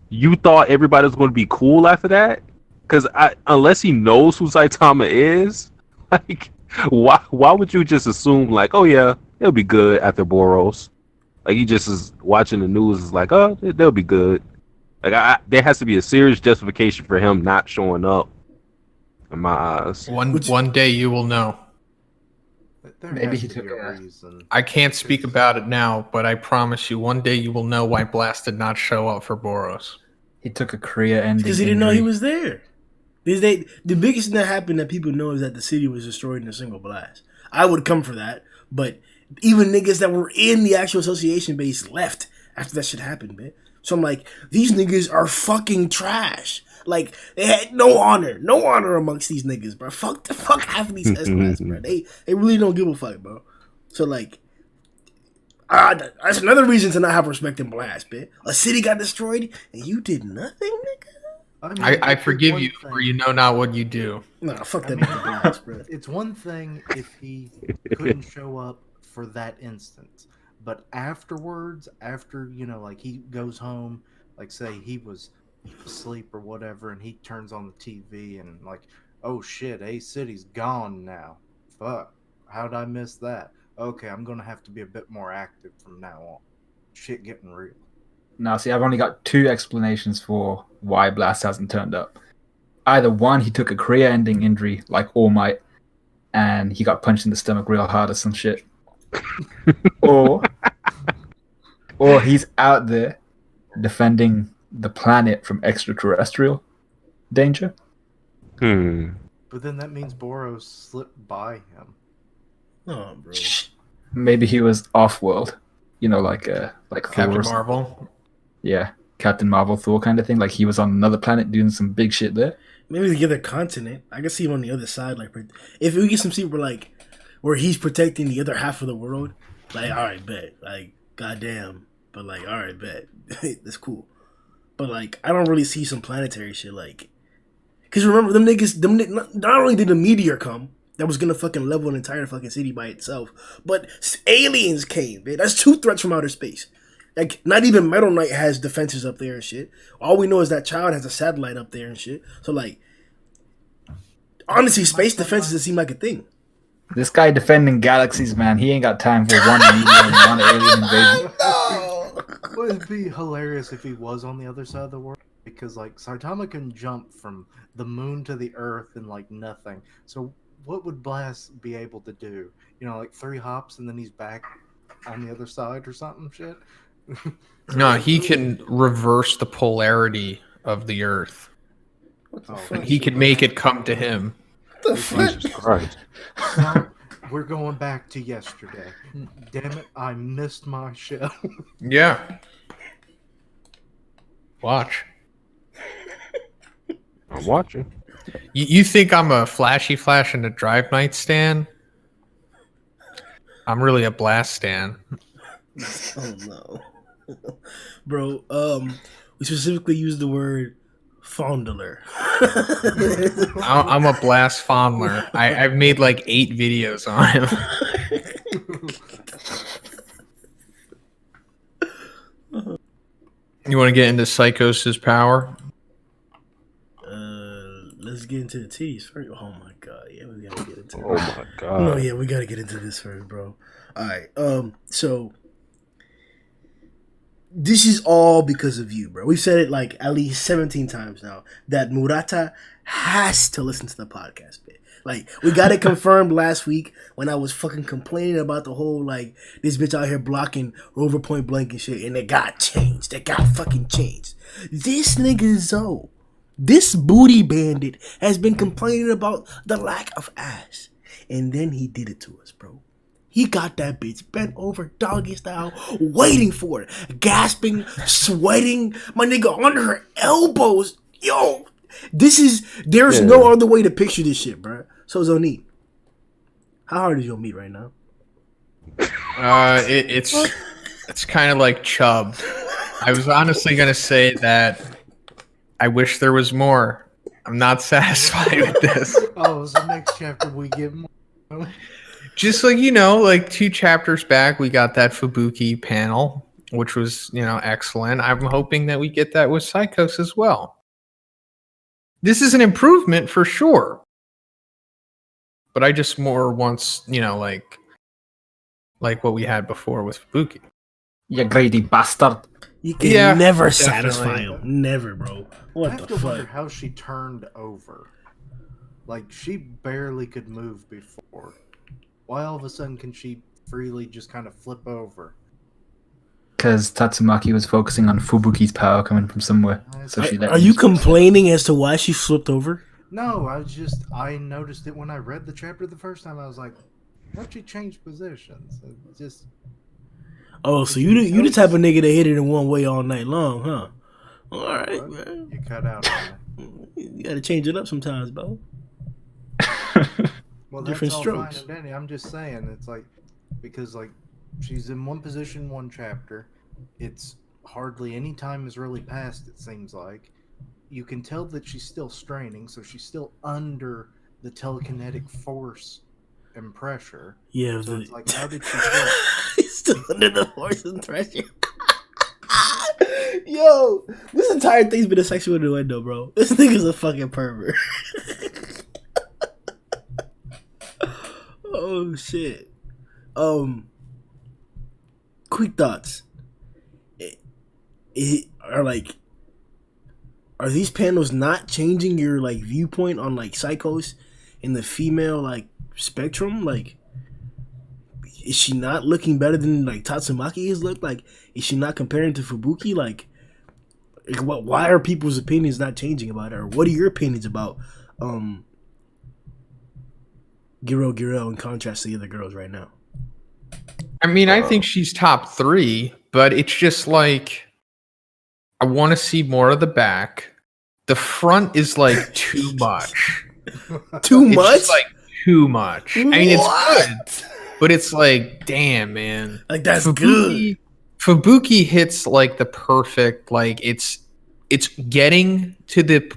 you thought everybody was going to be cool after that? Because unless he knows who Saitama is, like, why would you just assume like, oh yeah, it'll be good after Boros? Like, he just is watching the news, is like, oh, they'll be good. Like, there has to be a serious justification for him not showing up. In my eyes, one day you will know. There Maybe has he to took be a a- reason. I can't speak about it now, but I promise you, one day you will know why Blast did not show up for Boros. He took a career ending Because he didn't know he injury. was there. The biggest thing that happened that people know is that the city was destroyed in a single blast. I would come for that, but even niggas that were in the actual association base left after that shit happened, man. So I'm like, these niggas are fucking trash. Like, they had no honor amongst these niggas, bro. Fuck half of these S-Class, bro. They really don't give a fuck, bro. So like, that's another reason to not have respect in Blast, man. A city got destroyed and you did nothing, nigga. I it's forgive one you, thing- for you know not what you do. Nah, fuck I that mean, nigga Blast, bro. It's one thing if he couldn't show up for that instance, but afterwards, after like he goes home, like say he was asleep or whatever, and he turns on the TV and like, oh shit, A City's gone now. Fuck, how'd I miss that? Okay, I'm gonna have to be a bit more active from now on. Shit getting real. Now, see, I've only got two explanations for why Blast hasn't turned up. Either one, he took a career-ending injury like All Might, and he got punched in the stomach real hard or some shit. or he's out there defending the planet from extraterrestrial danger. But then that means Boros slipped by him. Oh, bro. Maybe he was off-world, like Thor Captain or something. Marvel. Yeah, Captain Marvel, Thor kind of thing. Like he was on another planet doing some big shit there. Maybe the other continent. I can see him on the other side. Like, if we get some people like where he's protecting the other half of the world, like, all right, bet. Like, goddamn. But like, all right, bet. That's cool. But like, I don't really see some planetary shit. Like, because remember, them niggas. Not only did the meteor come that was gonna fucking level an entire fucking city by itself, but aliens came. Man. That's two threats from outer space. Like, not even Metal Knight has defenses up there and shit. All we know is that Child has a satellite up there and shit. So, like, honestly, space defenses doesn't seem like a thing. This guy defending galaxies, man. He ain't got time for one alien invasion. Would it be hilarious if he was on the other side of the world? Because like Saitama can jump from the moon to the earth in like nothing. So what would Blast be able to do? You know, like 3 hops and then he's back on the other side or something shit? No, he can reverse the polarity of the Earth. And he could make it come to him. Jesus Christ. Stop. We're going back to yesterday. Damn it, I missed my show. Yeah. Watch. I'm watching. You think I'm a flashy flash and a drive night stan? I'm really a blast stan. Oh no. Bro, we specifically used the word fondler. I'm a blast fondler. I've made like 8 videos on him. You want to get into Psykos' power? Let's get into the teas first. Oh my god, yeah, we gotta get into it. Oh my god. No, yeah, we gotta get into this first, bro. Alright, so this is all because of you, bro. We've said it like at least 17 times now that Murata has to listen to the podcast bit. Like, we got it confirmed last week when I was fucking complaining about the whole, like, this bitch out here blocking Rover Point Blank and shit, and it got changed. It got fucking changed. This nigga Zoe, this booty bandit, has been complaining about the lack of ass. And then he did it to us, bro. He got that bitch bent over doggy style, waiting for it, gasping, sweating, my nigga under her elbows. Yo, there's no other way to picture this shit, bro. So Zhoniin, how hard is your meat right now? It's kind of like chubbed. I was honestly gonna say that I wish there was more. I'm not satisfied with this. Oh, so next chapter we get more. Just like, like 2 chapters back, we got that Fubuki panel, which was, excellent. I'm hoping that we get that with Psykos as well. This is an improvement for sure. But I just more wants, like what we had before with Fubuki. You greedy bastard. You can never definitely. satisfy him. Never, bro. What I have the to wonder fuck? how she turned over. Like, she barely could move before. Why all of a sudden can she freely just kind of flip over? Because Tatsumaki was focusing on Fubuki's power coming from somewhere. So she let Are you complaining as to why she flipped over? No, I noticed it when I read the chapter the first time. I was like, why'd she change positions? It just... Oh, so you the type of nigga that hit it in one way all night long, huh? All right, What? man. You cut out on me. You gotta change it up sometimes, bro. Well, Different that's all strokes. fine and dandy. I'm just saying, it's like, because like she's in one position, one chapter. It's hardly any time has really passed. It seems like you can tell that she's still straining, so she's still under the telekinetic force and pressure. Yeah, So it's like, how did she flip? he's still under the horse and thresher. Yo, this entire thing's been a sexual innuendo, bro. This nigga's a fucking pervert. Oh shit. Quick thoughts. Are these panels not changing your like viewpoint on like Psychos in the female like spectrum? Like, is she not looking better than like Tatsumaki has looked? Like, is she not comparing to Fubuki? Like what? Why are people's opinions not changing about her? What are your opinions about Giro in contrast to the other girls right now? I mean, I think she's top 3, but it's just like I want to see more of the back. The front is like too much. Too It's much? just, like too much. I mean, What? it's good, but it's like, damn, man. Like, that's good. Fubuki hits like the perfect, like it's getting to the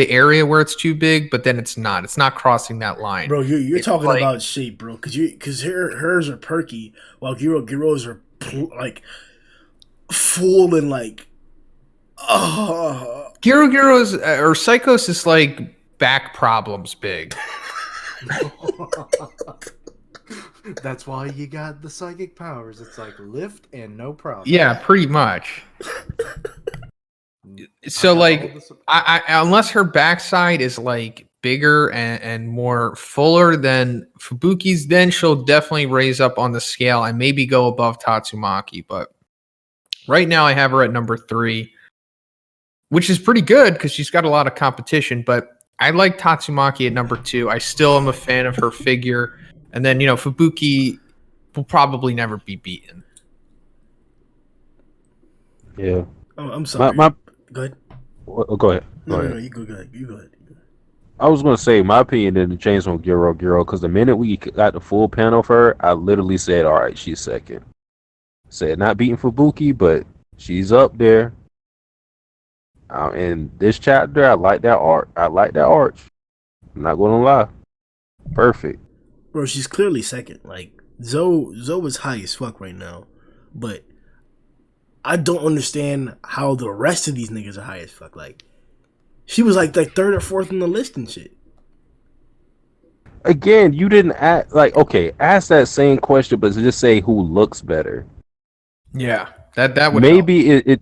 area where it's too big, but then it's not. It's not crossing that line. Bro, you're It's talking like- about shape, bro. Because hers are perky, while Giro's are like full and like. Giro's or Psychos is like back problems big. That's why you got the psychic powers. It's like lift and no problem. Yeah, pretty much. So like, I unless her backside is like bigger and more fuller than Fubuki's, then she'll definitely raise up on the scale and maybe go above Tatsumaki. But right now, I have her at number 3, which is pretty good because she's got a lot of competition. But I like Tatsumaki at number 2. I still am a fan of her figure. And then, Fubuki will probably never be beaten. Oh, I'm sorry. Go ahead. Go ahead. No, you go ahead. You go ahead. I was gonna say my opinion didn't change on Giro because the minute we got the full panel for her, I literally said, "All right, she's second." Said not beating Fubuki, but she's up there. In this chapter, I like that art. I'm not gonna lie, perfect. Bro, she's clearly second. Like Zoe is high as fuck right now, but I don't understand how the rest of these niggas are high as fuck. Like, she was like third or fourth on the list and shit. Again, you didn't ask ask that same question, but just say who looks better. Yeah, that would maybe help.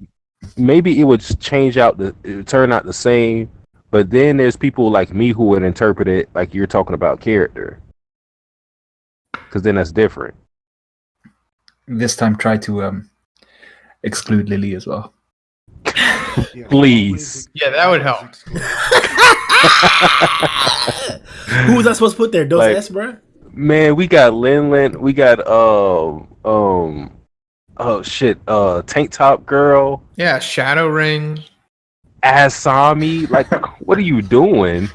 Maybe it would change out it would turn out the same, but then there's people like me who would interpret it like you're talking about character, because then that's different. This time, try to exclude Lily as well. Please. Yeah, that would help. Who was I supposed to put there? Dos S, bro? Man, we got Lin. We got Tank Top Girl. Yeah, Shadow Ring. Asami. Like, what are you doing?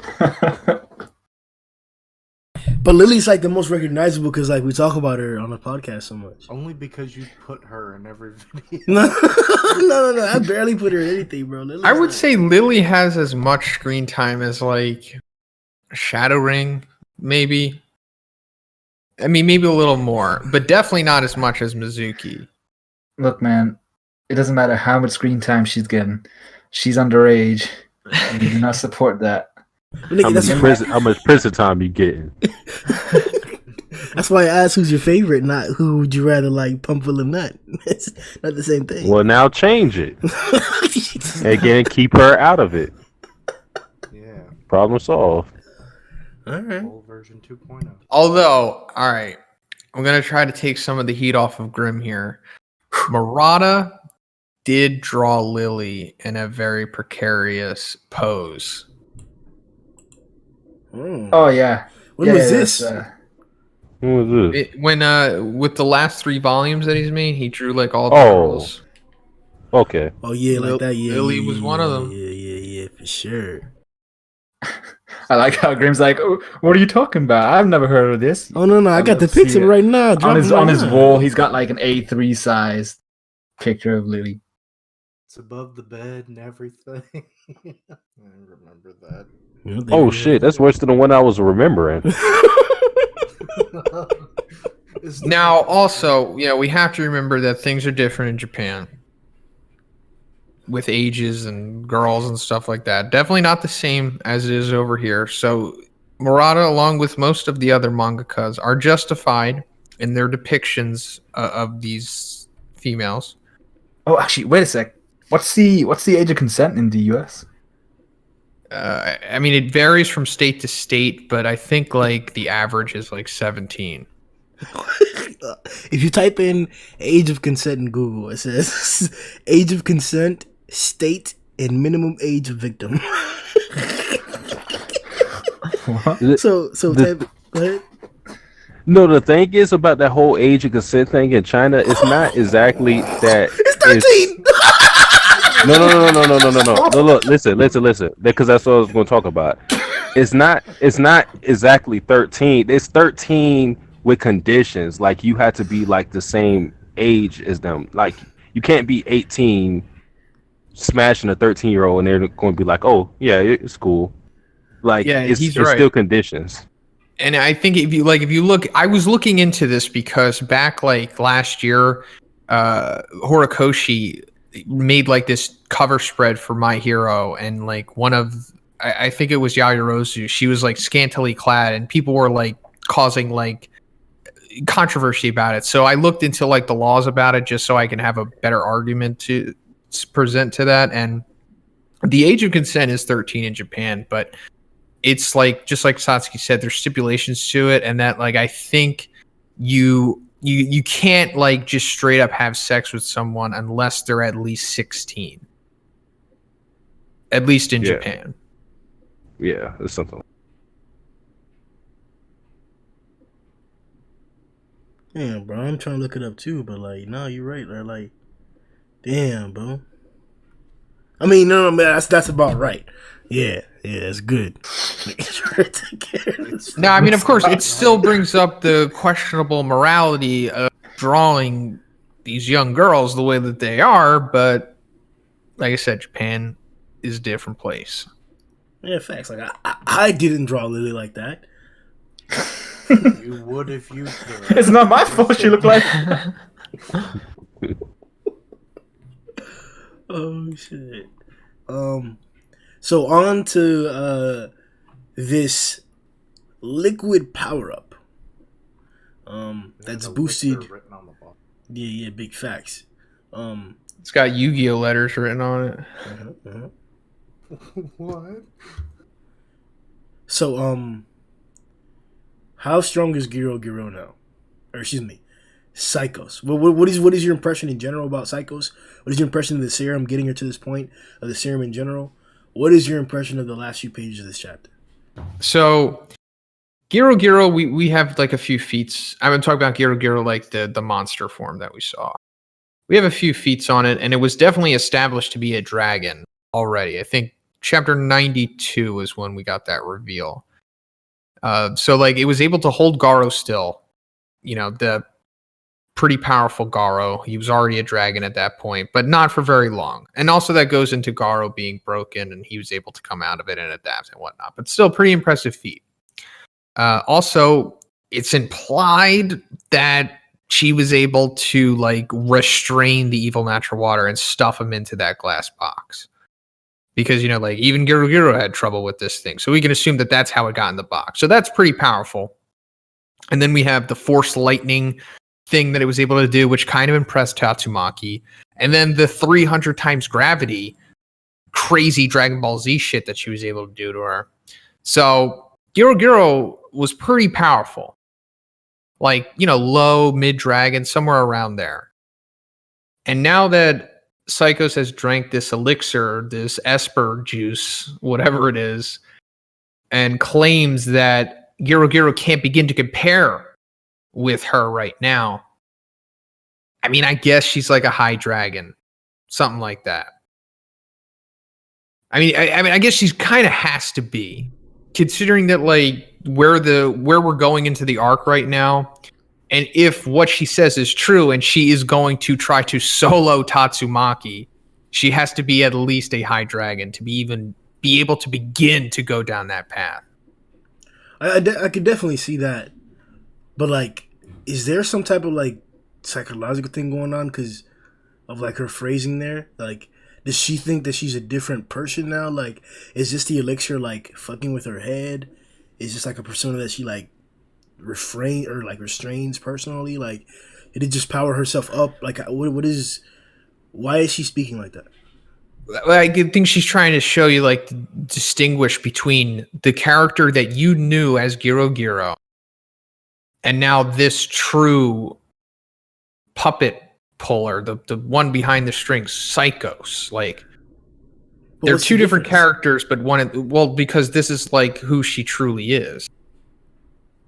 But Lily's like the most recognizable because like we talk about her on the podcast so much. Only because you put her in every video. No. I barely put her in anything, bro. I would say Lily has as much screen time as like Shadow Ring, maybe. I mean, maybe a little more, but definitely not as much as Mizuki. Look, man, it doesn't matter how much screen time she's getting. She's underage. And we do not support that. How much prison time you getting? That's why I asked who's your favorite, not who would you rather like pump Will or not. It's not the same thing. Well, now change it. Again, keep her out of it. Yeah. Problem solved. All right. Full version 2.0. Although, all right, I'm going to try to take some of the heat off of Grimm here. Murata did draw Lily in a very precarious pose. Oh, yeah. When was this? When was this? When with the last 3 volumes that he's made, he drew like all the girls. Okay. Oh yeah, like that. Yeah, Lily was one of them. Yeah, for sure. I like how Grimm's like, oh, what are you talking about? I've never heard of this. Oh no, I got the picture right now. On his wall, he's got like an A3 size picture of Lily. It's above the bed and everything. I remember that. Oh shit, that's worse than the one I was remembering. Now, also, we have to remember that things are different in Japan with ages and girls and stuff like that. Definitely not the same as it is over here. So Murata, along with most of the other mangakas, are justified in their depictions of these females. Oh, actually, wait a sec. What's the age of consent in the US? I mean, it varies from state to state, but I think like the average is like 17. If you type in age of consent in Google, it says age of consent, state, and minimum age of victim. So type, go ahead. No, the thing is about that whole age of consent thing in China, it's not exactly that. It's 13. No. Look, listen. Because that's what I was going to talk about. It's not exactly 13. It's 13 with conditions. Like you have to be like the same age as them. Like you can't be 18 smashing a 13-year-old and they're going to be like, oh yeah, it's cool. Like it's right. Still conditions. And I think if you look, I was looking into this because back like last year, Horikoshi made like this cover spread for My Hero, and like one of I think it was Yaoyorozu. She was like scantily clad, and people were like causing like controversy about it. So I looked into like the laws about it just so I can have a better argument to present to that. And the age of consent is 13 in Japan, but it's like just like Satsuki said, there's stipulations to it, and that like I think you can't like just straight up have sex with someone unless they're at least 16. At least in Japan. Yeah, it's something. Yeah, bro. I'm trying to look it up too, but like, no, you're right. They're like, damn, bro. I mean, no, man, that's about right. Yeah, it's good. No, I mean, of course, it still brings up the questionable morality of drawing these young girls the way that they are, but like I said, Japan is a different place. Yeah, facts. Like I didn't draw Lily like that. You would if you could. It's not my fault she looked like. Oh shit. So on to this liquid power up. That's boosted. Written on the bottom. Yeah, big facts. It's got Yu-Gi-Oh letters written on it. What? So how strong is Giro now? Or excuse me, Psykos. What is your impression in general about Psykos? What is your impression of the serum getting her to this point, of the serum in general? What is your impression of the last few pages of this chapter? So Giro, we have like a few feats. I'm talking about Giro like the monster form that we saw. We have a few feats on it, and it was definitely established to be a dragon already. I think chapter 92 is when we got that reveal. So like it was able to hold Garo still. You know, the pretty powerful Garo. He was already a dragon at that point, but not for very long. And also that goes into Garo being broken, and he was able to come out of it and adapt and whatnot. But still pretty impressive feat. Also, it's implied that she was able to like restrain the evil natural water and stuff him into that glass box. Because, you know, like even Giro had trouble with this thing. So we can assume that that's how it got in the box. So that's pretty powerful. And then we have the force lightning thing that it was able to do, which kind of impressed Tatsumaki. And then the 300 times gravity, crazy Dragon Ball Z shit that she was able to do to her. So Giro was pretty powerful. Like, you know, low, mid-dragon, somewhere around there. And now that Psykos has drank this elixir, this Esper juice, whatever it is, and claims that Giro can't begin to compare with her right now. I mean, I guess she's like a high dragon. Something like that. I mean, I guess she's kind of has to be, considering that like where we're going into the arc right now, and if what she says is true, and she is going to try to solo Tatsumaki, she has to be at least a high dragon to be able to begin to go down that path. I could definitely see that, but like, is there some type of like psychological thing going on because of like her phrasing there? Like, does she think that she's a different person now? Like, is this the elixir like fucking with her head? Is this like a persona that she like restrains personally? Like, did it just power herself up? Like, why is she speaking like that? I think she's trying to show you, like, distinguish between the character that you knew as Giro and now this true puppet puller, the one behind the strings, Psykos. Like, they're two different characters, but because this is like who she truly is.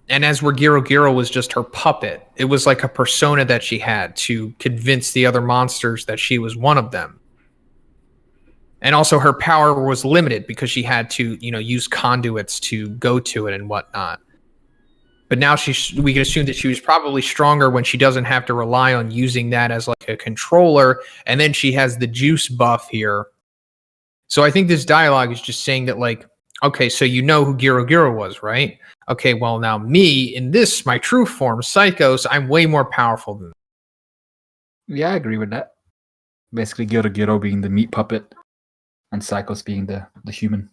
And as where Giro was just her puppet, it was like a persona that she had to convince the other monsters that she was one of them. And also her power was limited because she had to, you know, use conduits to go to it and whatnot. But now we can assume that she was probably stronger when she doesn't have to rely on using that as like a controller. And then she has the juice buff here. So I think this dialogue is just saying that, like, okay, so you know who Giro was, right? Okay, well now me, in this, my true form, Psykos, I'm way more powerful than that. Yeah, I agree with that. Basically, Giro being the meat puppet and Psykos being the human.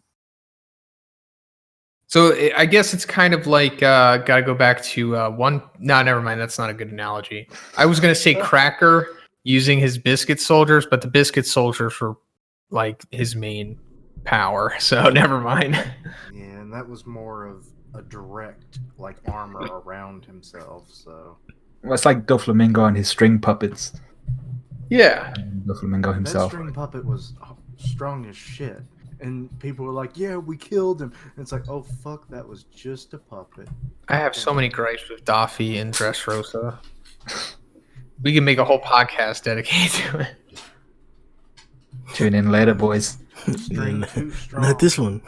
So I guess it's kind of like gotta go back to one. No, never mind. That's not a good analogy. I was gonna say Cracker using his biscuit soldiers, but the biscuit soldiers were like his main power. So never mind. Yeah, and that was more of a direct like armor around himself. So Well, it's like Doflamingo and his string puppets. Yeah. Doflamingo that himself. string puppet was strong as shit. And people were like, "Yeah, we killed him." And it's like, "Oh fuck, that was just a puppet." I have so many gripes with Daffy and Dressrosa. We can make a whole podcast dedicated to it. Tune in later, boys. String too strong. Not this one.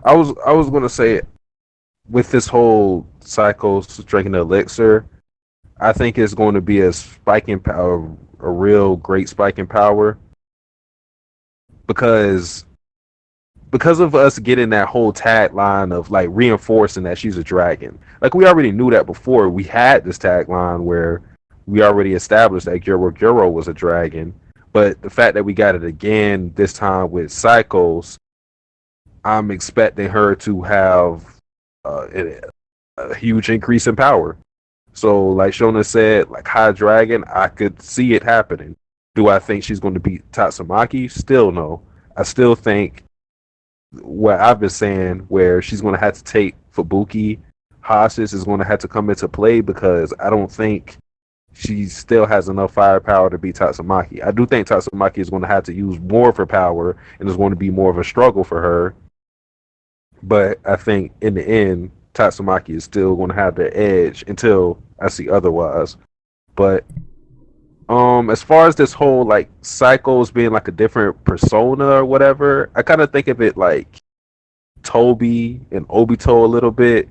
I was gonna say, with this whole Psychos drinking the elixir, I think it's going to be a spike in power, a real great spike in power, because of us getting that whole tagline of like reinforcing that she's a dragon. Like we already knew that before. We had this tagline where we already established that Guro was a dragon, but the fact that we got it again this time with Psychos, I'm expecting her to have a huge increase in power. So, like Shona said, like High Dragon, I could see it happening. Do I think she's going to beat Tatsumaki? Still no. I still think what I've been saying, where she's going to have to take Fubuki hostage, is going to have to come into play, because I don't think she still has enough firepower to beat Tatsumaki. I do think Tatsumaki is going to have to use more of her power, and it's going to be more of a struggle for her. But I think in the end, Tatsumaki is still going to have the edge until I see otherwise. But as far as this whole like Psychos being like a different persona or whatever, I kind of think of it like Toby and Obito a little bit.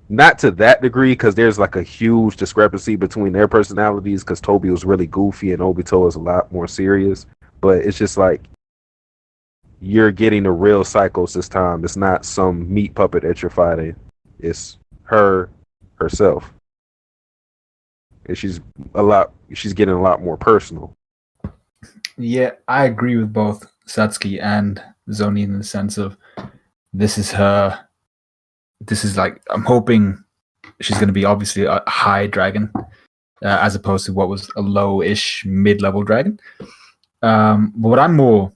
Not to that degree, because there's like a huge discrepancy between their personalities, because Toby was really goofy and Obito is a lot more serious. But it's just like you're getting the real Psychos this time. It's not some meat puppet that you're fighting. It's her herself. And she's getting a lot more personal. Yeah, I agree with both Satsuki and Zhoniin in the sense of this is like, I'm hoping she's going to be obviously a high dragon, as opposed to what was a low-ish mid-level dragon. But what I'm more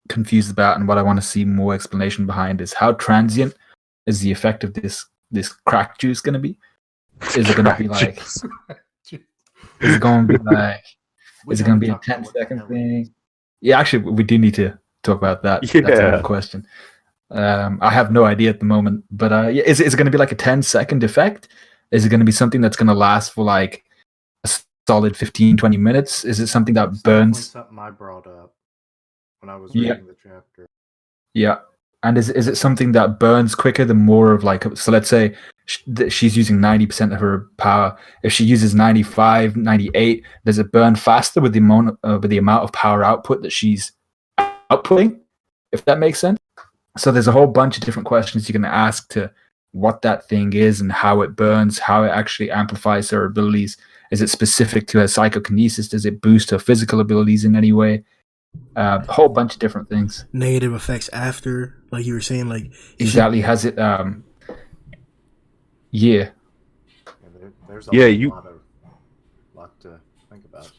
confused about, and what I want to see more explanation behind, is how transient is the effect of this crack juice going to be? Is it going to be like? Is it going to be like? Is it going to be a 10-second thing? Yeah, actually, we do need to talk about that. Yeah. That's another question. I have no idea at the moment, but yeah, is it going to be like a 10-second effect? Is it going to be something that's going to last for like a solid 15-20 minutes? Is it something that burns? Something I brought up when I was reading the chapter. Yeah. And is it something that burns quicker than more of like, so let's say she's using 90% of her power. If she uses 95, 98, does it burn faster with the amount of power output that she's outputting? If that makes sense. So there's a whole bunch of different questions you're going to ask to what that thing is and how it burns, how it actually amplifies her abilities. Is it specific to her psychokinesis? Does it boost her physical abilities in any way? A whole bunch of different things. Negative effects after, like you were saying, like exactly. Has it? Yeah. There's a lot to think about.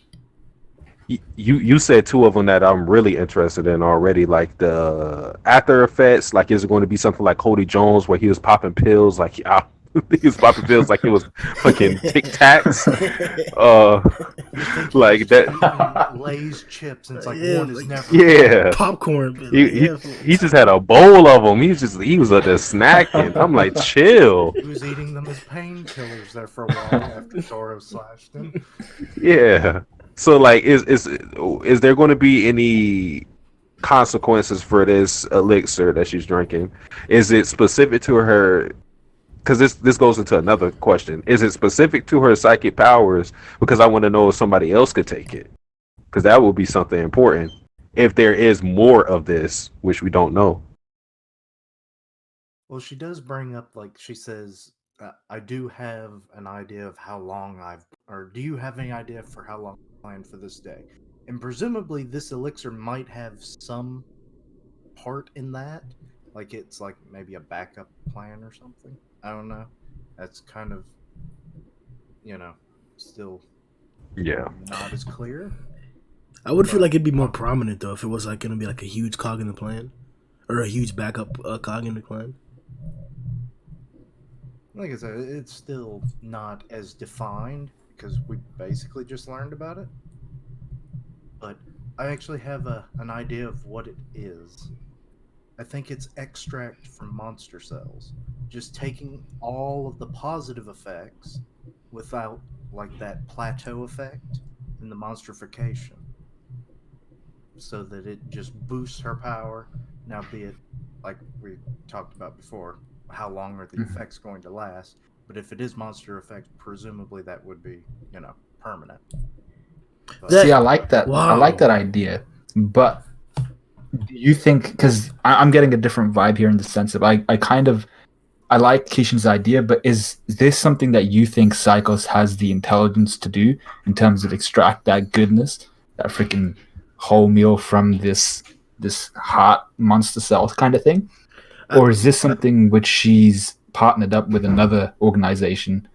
You said two of them that I'm really interested in already, like the after effects. Like, is it going to be something like Cody Jones, where he was popping pills, like he was popping pills like it was fucking Tic Tacs, like that. Lay's chips, and it's like Yeah, one is like- never. Yeah, popcorn. he just had a bowl of them. He was just snacking. I'm like, chill. He was eating them as painkillers there for a while after Zoro slashed him. Yeah. So, like, is there going to be any consequences for this elixir that she's drinking? Is it specific to her? Because this goes into another question. Is it specific to her psychic powers? Because I want to know if somebody else could take it. Because that would be something important. If there is more of this, which we don't know. Well, she does bring up, like, she says, I do have an idea of how long do you have any idea for how long I've planned for this day? And presumably this elixir might have some part in that, like it's like maybe a backup plan or something. I don't know. That's kind of, still Yeah. not as clear. I would feel But- like it'd be more prominent though if it was like gonna be like a huge cog in the plan, or a huge backup cog in the plan. Like I said, it's still not as defined because we basically just learned about it. But I actually have an idea of what it is. I think it's extract from monster cells, just taking all of the positive effects without like that plateau effect in the monstrification, so that it just boosts her power. Now, be it like we talked about before, how long are the effects going to last? But if it is monster effects, presumably that would be, permanent. But That- See, I like that. I like Wow. that idea, but do you think? Because I'm getting a different vibe here in the sense of I like Kishin's idea, but is this something that you think Psychos has the intelligence to do in terms of extract that goodness, that freaking whole meal from this heart monster cells kind of thing, or is this something which she's partnered up with another organization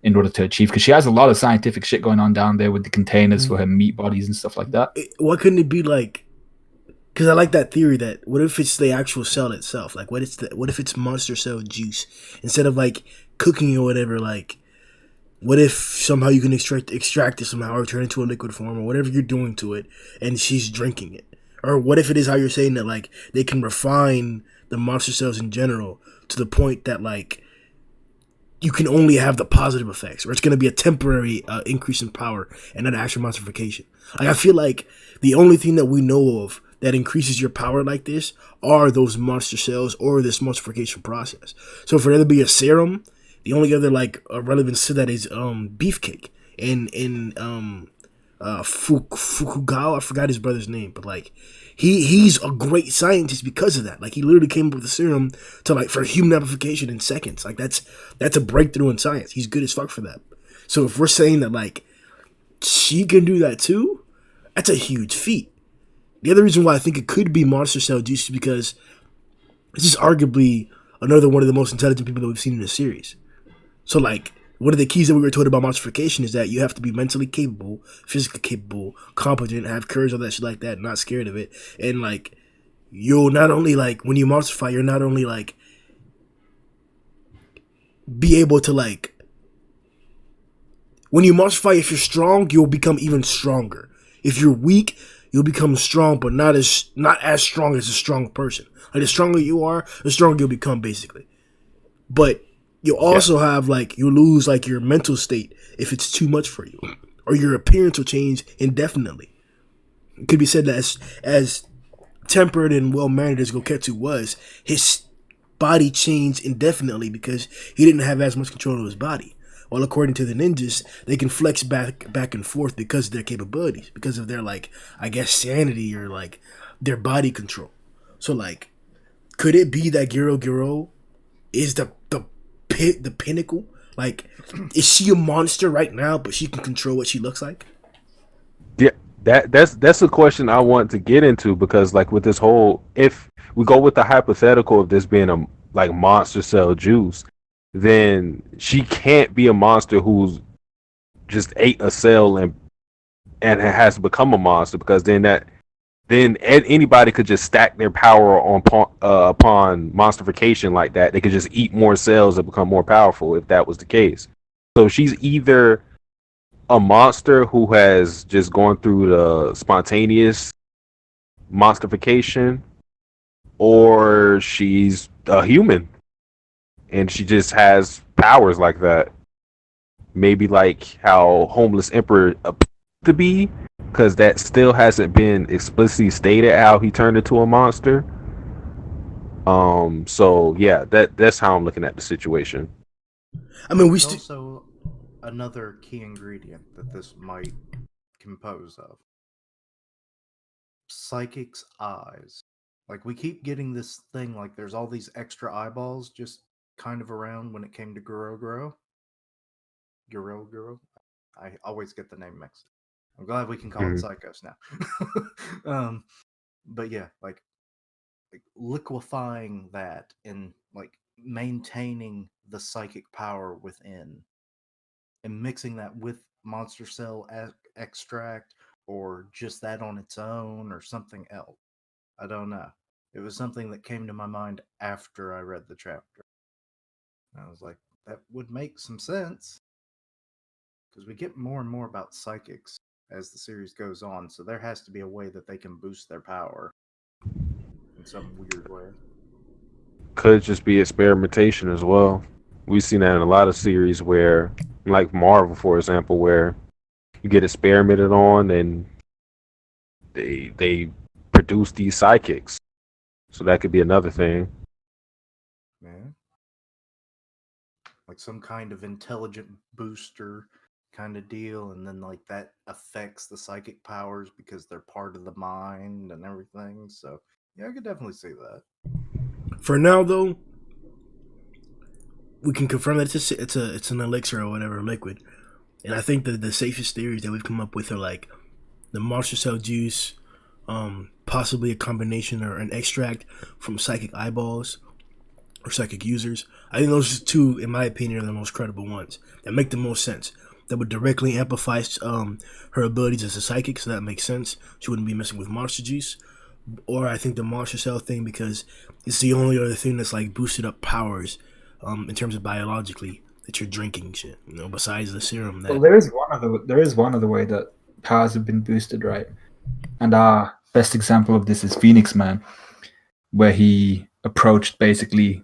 in order to achieve? Because she has a lot of scientific shit going on down there with the containers for her meat bodies and stuff like that. Why couldn't it be like? Because I like that theory that what if it's the actual cell itself? Like what if it's monster cell juice instead of like cooking or whatever? Like what if somehow you can extract it somehow or turn it into a liquid form or whatever you're doing to it, and she's drinking it? Or what if it is how you're saying that like they can refine the monster cells in general to the point that like you can only have the positive effects, or it's going to be a temporary increase in power and not actual monstrification. Like I feel like the only thing that we know of that increases your power like this are those monster cells or this monstrification process. So for there to be a serum, the only other like relevance to that is beefcake and Fukugao. I forgot his brother's name, but like he's a great scientist because of that. Like he literally came up with a serum to like for human amplification in seconds. Like that's a breakthrough in science. He's good as fuck for that. So if we're saying that like she can do that too, that's a huge feat. The other reason why I think it could be monster cell juice is because this is arguably another one of the most intelligent people that we've seen in the series. So like one of the keys that we were told about monstrification is that you have to be mentally capable, physically capable, competent, have courage, all that shit like that, not scared of it. And like you'll not only like when you monstrify, you're not only like be able to like when you monstrify, if you're strong, you'll become even stronger. If you're weak, you'll become strong, but not as strong as a strong person. Like the stronger you are, the stronger you'll become, basically. But you'll also have like you'll lose like your mental state if it's too much for you, or your appearance will change indefinitely. It could be said that as tempered and well mannered as Goketsu was, his body changed indefinitely because he didn't have as much control of his body. While according to the ninjas, they can flex back and forth because of their capabilities, because of their like I guess sanity or like their body control. So like, could it be that Giro is the pinnacle? Like, is she a monster right now, but she can control what she looks like? Yeah, that's a question I want to get into because like with this whole, if we go with the hypothetical of this being a like monster cell juice, then she can't be a monster who's just ate a cell and has become a monster, because then anybody could just stack their power upon monstrification like that. They could just eat more cells and become more powerful if that was the case. So she's either a monster who has just gone through the spontaneous monstrification, or she's a human and she just has powers like that. Maybe like how Homeless Emperor appears to be, because that still hasn't been explicitly stated how he turned into a monster. So yeah, that's how I'm looking at the situation. I mean, we There's still also another key ingredient that this might compose of. Psychic's eyes. Like we keep getting this thing like there's all these extra eyeballs just kind of around when it came to Guro. I always get the name mixed. I'm glad we can call it Psychos now. But yeah, like liquefying that and like maintaining the psychic power within and mixing that with monster cell extract or just that on its own or something else. I don't know. It was something that came to my mind after I read the chapter. I was like, that would make some sense because we get more and more about psychics as the series goes on. So there has to be a way that they can boost their power in some weird way. Could just be experimentation as well. We've seen that in a lot of series where, like Marvel, for example, where you get experimented on and they produce these psychics. So that could be another thing. Yeah. Like some kind of intelligent booster kind of deal, and then like that affects the psychic powers because they're part of the mind and everything. So yeah, I could definitely see that. For now, though, we can confirm that it's an elixir or whatever liquid, and I think that the safest theories that we've come up with are like the monster cell juice, possibly a combination or an extract from psychic eyeballs or psychic users. I think those two, in my opinion, are the most credible ones that make the most sense. That would directly amplify her abilities as a psychic, so that makes sense. She wouldn't be messing with monster juice. Or I think the monster cell thing, because it's the only other thing that's like boosted up powers in terms of biologically that you're drinking shit. You know, besides the serum. That... Well, there is one other way that powers have been boosted, right? And our best example of this is Phoenix Man, where he approached basically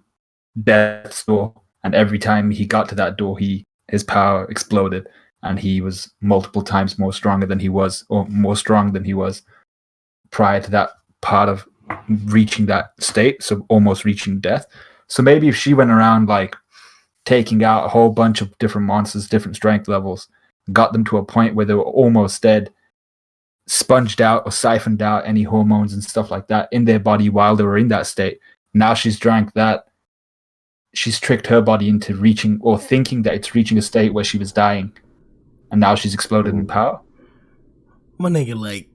death's door, and every time he got to that door, his power exploded, and he was multiple times more stronger than he was, or more strong than he was prior to that part of reaching that state, so almost reaching death. So maybe if she went around like taking out a whole bunch of different monsters, different strength levels, got them to a point where they were almost dead, sponged out or siphoned out any hormones and stuff like that in their body while they were in that state. Now she's drank that. She's tricked her body into reaching or thinking that it's reaching a state where she was dying. And now she's exploded in power. My nigga, like...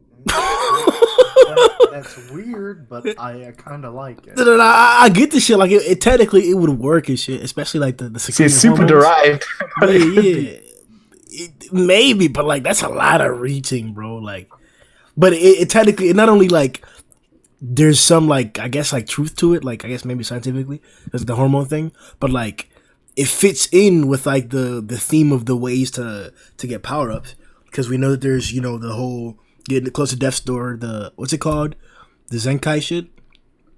That's weird, but I kind of like it. No, I get the shit. Like, it technically, it would work and shit. Especially, like, the See, it's super derived. Yeah. Maybe, but, like, that's a lot of reaching, bro. Like... But it technically, it not only like there's some like I guess like truth to it, like I guess maybe scientifically, that's the hormone thing. But like it fits in with like the theme of the ways to get power ups, because we know that there's the whole getting close to death's door, the what's it called, the Zenkai shit.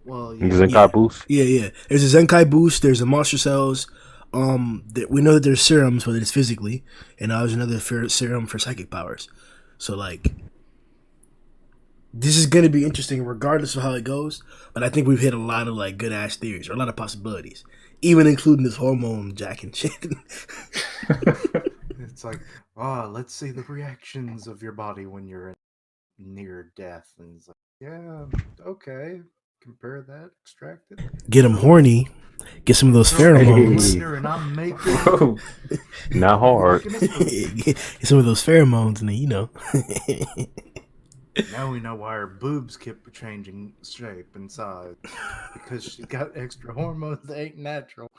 Well, yeah. Zenkai boost. Yeah. There's a Zenkai boost. There's a monster cells. We know that there's serums, whether it's physically, and there's another serum for psychic powers. So like. This is going to be interesting regardless of how it goes, but I think we've hit a lot of like good ass theories or a lot of possibilities, even including this hormone jacking shit. It's like, let's see the reactions of your body when you're near death, and it's like, yeah, okay, compare that, extract it, get them horny, get some of those pheromones. And I'm making not hard. Get some of those pheromones, and then Now we know why her boobs keep changing shape and size, because she got extra hormones that ain't natural.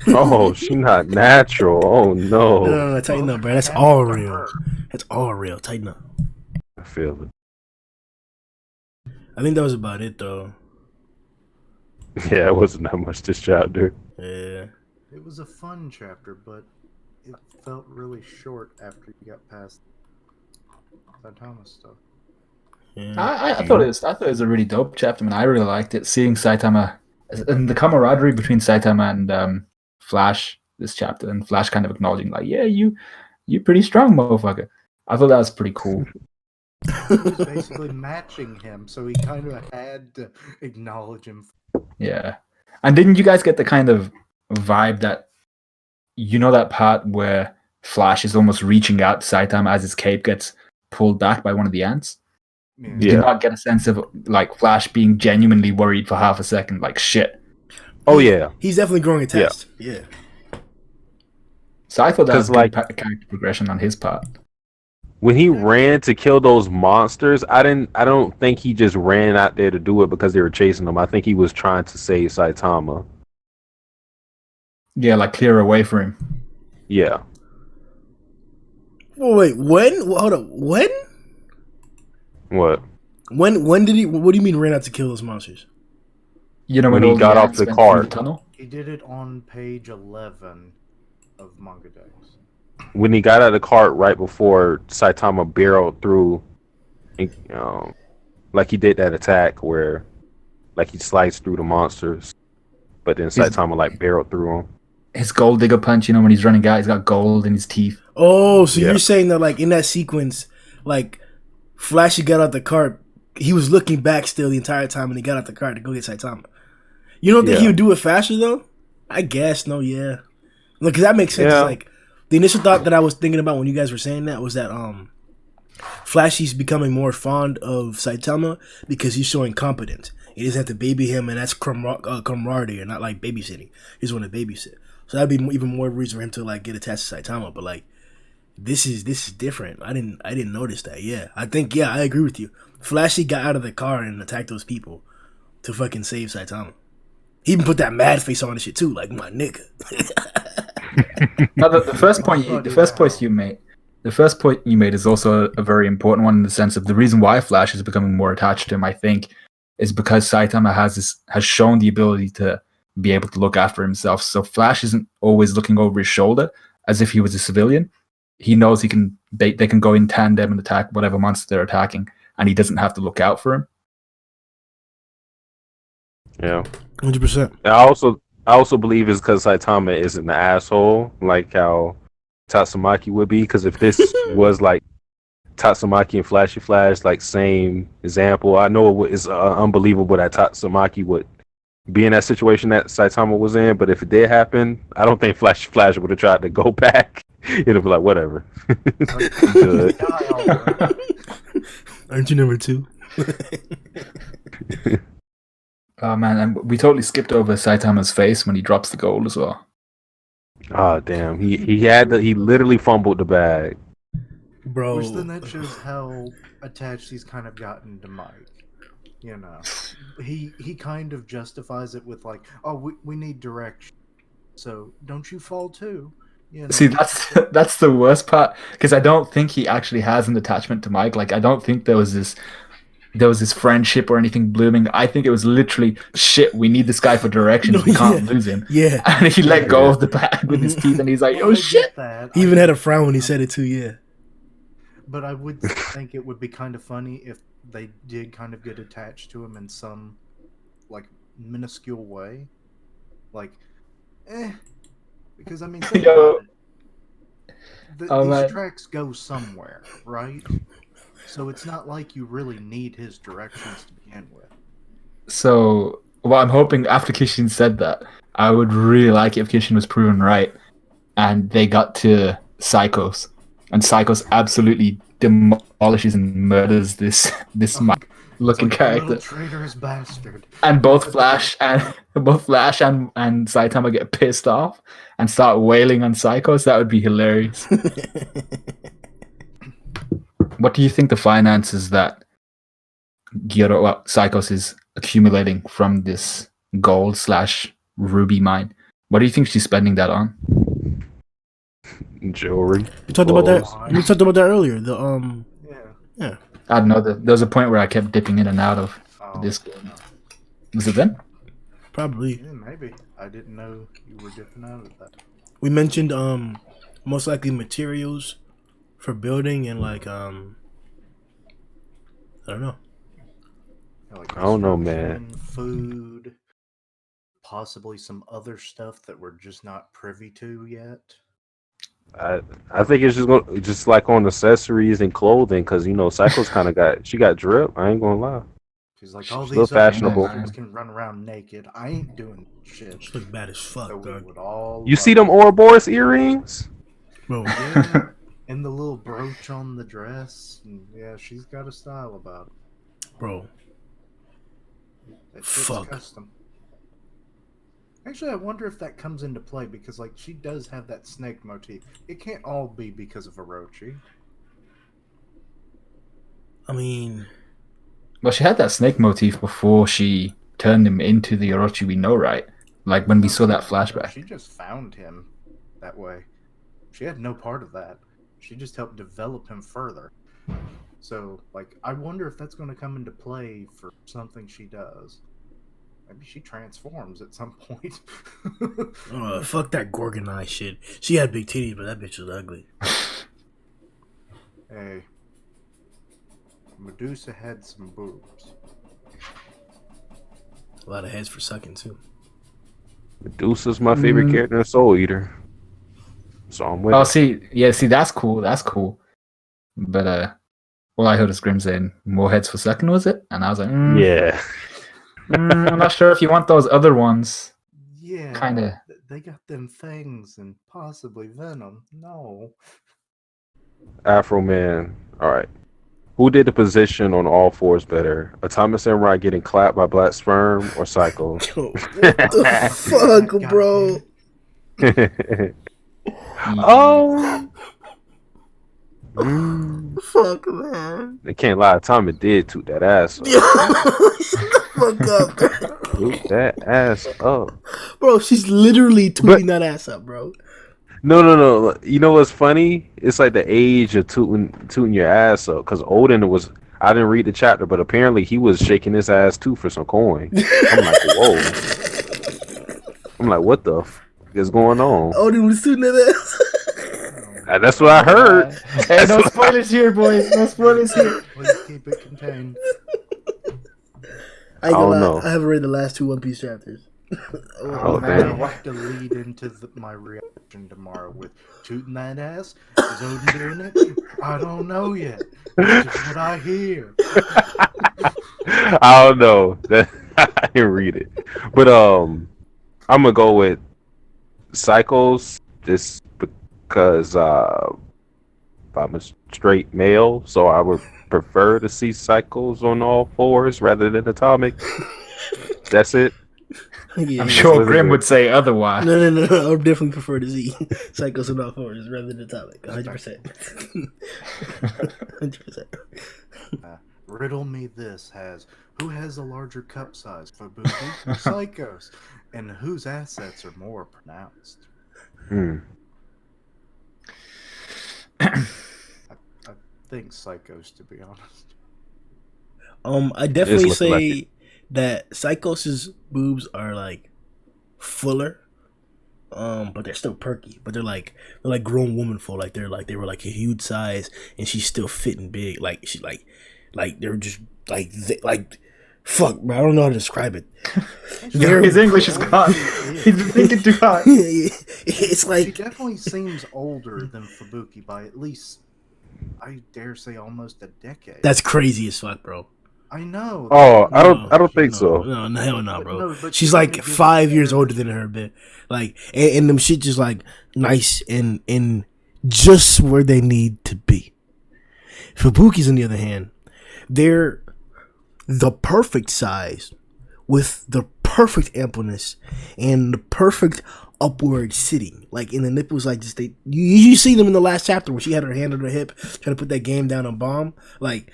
Oh, she not natural. Oh no. No, tighten up, bro. That's all real. That's all real. Tighten up. I feel it. I think that was about it, though. Yeah, it wasn't that much this chapter. Yeah. It was a fun chapter, but it felt really short after you got past Saitama stuff. Yeah. I thought it was a really dope chapter, man. I really liked it. Seeing Saitama and the camaraderie between Saitama and Flash this chapter, and Flash kind of acknowledging like, yeah, you pretty strong, motherfucker. I thought that was pretty cool. He was basically matching him, so he kind of had to acknowledge him. Yeah. And didn't you guys get the kind of vibe that that part where Flash is almost reaching out to Saitama as his cape gets pulled back by one of the ants? Yeah. Did you not get a sense of like Flash being genuinely worried for half a second, like shit? Oh yeah, he's definitely growing attached. Yeah. So I thought that was like character progression on his part. when he ran to kill those monsters, I don't think he just ran out there to do it because they were chasing him. I think he was trying to save Saitama. Yeah, like clear away for him. Yeah. Oh, wait, when? Hold up, when? What? When did he? What do you mean ran out to kill those monsters? You know When when, he all got the off ants the went cart. through the tunnel. He did it on page 11 of Manga Dex. When he got out of the cart right before Saitama barreled through, like he did that attack where, like he sliced through the monsters, but then Saitama like barreled through them. His gold digger punch. You know when he's running out, he's got gold in his teeth. Oh, so Yeah. you're saying that like in that sequence, like Flashy got out the cart, he was looking back still the entire time when he got out the cart to go get Saitama. You don't think Yeah. he would do it faster though? I guess no, yeah. Look, 'cause that makes sense. Yeah. It's like the initial thought that I was thinking about when you guys were saying that was that Flashy's becoming more fond of Saitama because he's showing competence. He doesn't have to baby him, and that's camaraderie, and not like babysitting. He's want to babysit, so that'd be even more reason for him to like get attached to Saitama. But like, this is different. I didn't notice that. Yeah, I think I agree with you. Flashy got out of the car and attacked those people to fucking save Saitama. He even put that mad face on and shit too, like my nigga. Now, the first point you made is also a very important one in the sense of the reason why Flash is becoming more attached to him. I think is because Saitama has shown the ability to be able to look after himself. So Flash isn't always looking over his shoulder as if he was a civilian. He knows they can go in tandem and attack whatever monster they're attacking, and he doesn't have to look out for him. Yeah. 100%. I also believe it's because Saitama isn't an asshole like how Tatsumaki would be. Because if this was like Tatsumaki and Flashy Flash, like same example, I know it's unbelievable that Tatsumaki would be in that situation that Saitama was in. But if it did happen, I don't think Flashy Flash would have tried to go back. It'd be like whatever. Good. Aren't you number 2? Oh man, and we totally skipped over Saitama's face when he drops the gold as well. Oh damn! He literally fumbled the bag. Bro. Which then that shows how attached he's kind of gotten to Mike. You know, he kind of justifies it with like, oh, we need direction, so don't you fall too. You know? See, that's the worst part because I don't think he actually has an attachment to Mike. Like, I don't think there was this friendship or anything blooming. I think it was literally shit. We need this guy for directions. We can't lose him. Yeah, and he let go of the bag with his teeth, and he's like, "Oh shit!" He even had a frown when he said it too. Yeah, but I would think it would be kind of funny if they did kind of get attached to him in some like minuscule way, like, because I mean, think about it. These tracks go somewhere, right? So it's not like you really need his directions to begin with. So, I'm hoping after Kishin said that, I would really like it if Kishin was proven right, and they got to Psykos, and Psykos absolutely demolishes and murders this looking character. Little traitorous bastard. And both Flash and Saitama get pissed off and start wailing on Psykos. That would be hilarious. What do you think the finances that Psykos is accumulating from this gold/ruby mine? What do you think she's spending that on? Jewelry. We talked about that. We talked about that earlier. Yeah. I don't know. There was a point where I kept dipping in and out of this game. No. Was it then? Probably. Yeah, maybe. I didn't know you were dipping out of that. We mentioned most likely materials for building and like I don't know. Yeah, like I don't know, man. Food, possibly some other stuff that we're just not privy to yet. I think it's just like on accessories and clothing because Psycho's kind of got drip. I ain't gonna lie. She's like, all Still these fashionable. other can run around naked. I ain't doing shit. She look bad as fuck, So we dog. would all You see them Ouroboros earrings? Bro, Yeah, and the little brooch on the dress. And yeah, she's got a style about it. bro. That shit's Fuck. custom. Actually, I wonder if that comes into play because, like, she does have that snake motif. It can't all be because of Orochi. I mean, Well, she had that snake motif before she turned him into the Orochi we know, right? Like when we saw that flashback. She just found him that way. She had no part of that. She just helped develop him further. So, like, I wonder if that's going to come into play for something she does. Maybe she transforms at some point. fuck that Gorgon eye shit. She had big titties, but that bitch was ugly. Hey, Medusa had some boobs. A lot of heads for sucking too. Medusa's my favorite character in Soul Eater. So I'm with it. See, that's cool. That's cool. But all I heard is Grimm saying more heads for sucking, was it? And I was like, Yeah. I'm not sure if you want those other ones. Yeah, Kinda. They got them fangs and possibly venom. No. Afro Man. All right. Who did the position on all fours better? Atomic Samurai getting clapped by Black Sperm or Psycho? Yo, what the fuck, bro? Oh. Fuck, man. They can't lie. Atomic did toot that ass up. Yo, shut the fuck up, bro. Toot that ass up. Bro, she's literally tooting that ass up, bro. No. You know what's funny? It's like the age of tooting your ass up. Because Odin was, I didn't read the chapter, but apparently he was shaking his ass too for some coin. I'm like, whoa. I'm like, what the f is going on? Odin was tooting that ass. That's what I heard. Hey, no spoilers here, boys. No spoilers here. Please keep it contained. I ain't gonna lie, know. I haven't read the last two One Piece chapters. Oh, Man, I have to lead into my reaction tomorrow with tooting that ass. Is Odin doing it? I don't know yet. It's just what I hear. I don't know. I didn't read it, but I'm gonna go with Psychos just because I'm a straight male, so I would prefer to see Psychos on all fours rather than Atomic. That's it. Yeah, I'm sure Grimm would say otherwise. No. I would definitely prefer to see Psychos and all fours rather than Atomic. 100%. 100%. Riddle me this: who has a larger cup size, Fubuki or Psychos, and whose assets are more pronounced? I think Psychos, to be honest. I definitely say that Psychos' boobs are like fuller, but they're still perky. But they're like grown womanful. Like they were like a huge size, and she's still fitting big. Like she like they're just like fuck, bro. I don't know how to describe it. His English is gone. He's thinking too hard. It's like she definitely seems older than Fubuki by at least, I dare say, almost a decade. That's crazy as fuck, bro. I know. Oh, I don't think so. No, hell no, bro. No, but she's like 5 years older than her, bit. Like, and them shit just like nice and just where they need to be. Fubuki's on the other hand, they're the perfect size with the perfect ampleness and the perfect upward sitting. Like in the nipples, like just you see them in the last chapter where she had her hand on her hip trying to put that game down on Bomb. Like,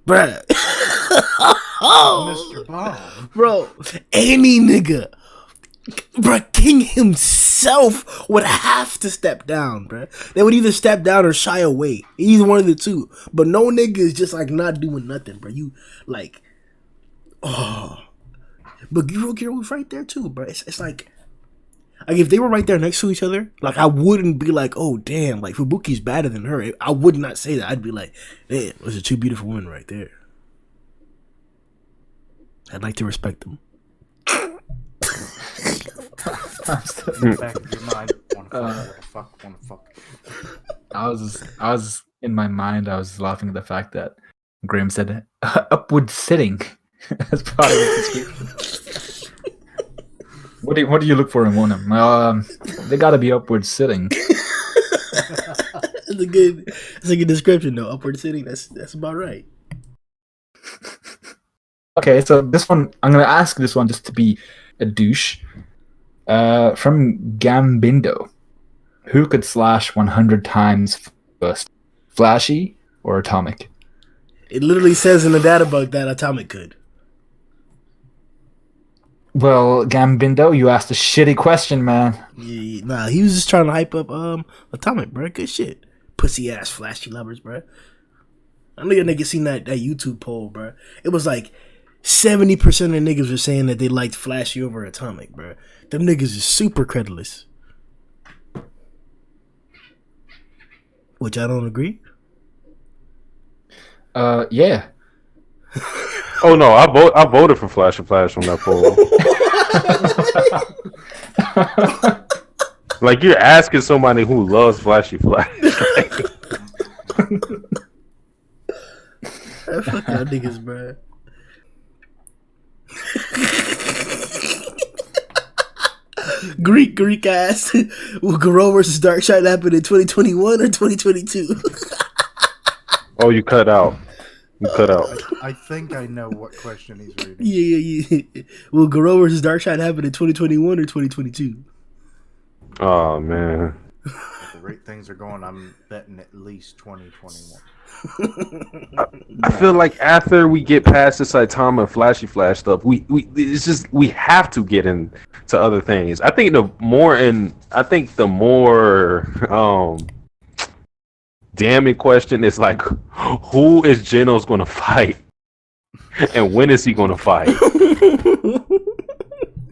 bruh. Mr. Bomb. Bro, any nigga, bro, King himself would have to step down, bro. They would either step down or shy away. Either one of the two. But no nigga is just like not doing nothing, bro. You like, oh. But Giro was right there too, bro. It's like if they were right there next to each other, like I wouldn't be like, oh damn, like Fubuki's better than her. I would not say that. I'd be like, damn, those are two beautiful women right there. I'd like to respect them. Back of your mind, wanna fuck. I was in my mind. I was laughing at the fact that Graham said upward sitting as part of the description. What do you look for in one? They got to be upward sitting. That's a good description though. Upward sitting. That's about right. Okay, so this one I'm gonna ask this one just to be a douche. From Gambindo, who could slash 100 times first, Flashy or Atomic? It literally says in the data bug that Atomic could. Well, Gambindo, you asked a shitty question, man. Yeah, nah, he was just trying to hype up Atomic, bro. Good shit. Pussy ass flashy lovers, bro. I know your niggas seen that YouTube poll, bro. It was like 70% of the niggas were saying that they liked Flashy over Atomic, bro. Them niggas is super credulous. Which I don't agree. Yeah. Oh no, I voted for Flash and Flash on that poll. Like you're asking somebody who loves Flashy Flash. Fuck y'all niggas, bro. Greek ass. Will Garou versus Darkseid happen in 2021 or 2022? Oh, you cut out. You cut out. I think I know what question he's reading. Yeah. Will Garou versus Darkseid happen in 2021 or 2022? Oh man. If the rate things are going, I'm betting at least 2021. I feel like after we get past the Saitama and Flashy Flash stuff, we have to get into other things. I think the more damning question is like, who is Genos going to fight, and when is he going to fight?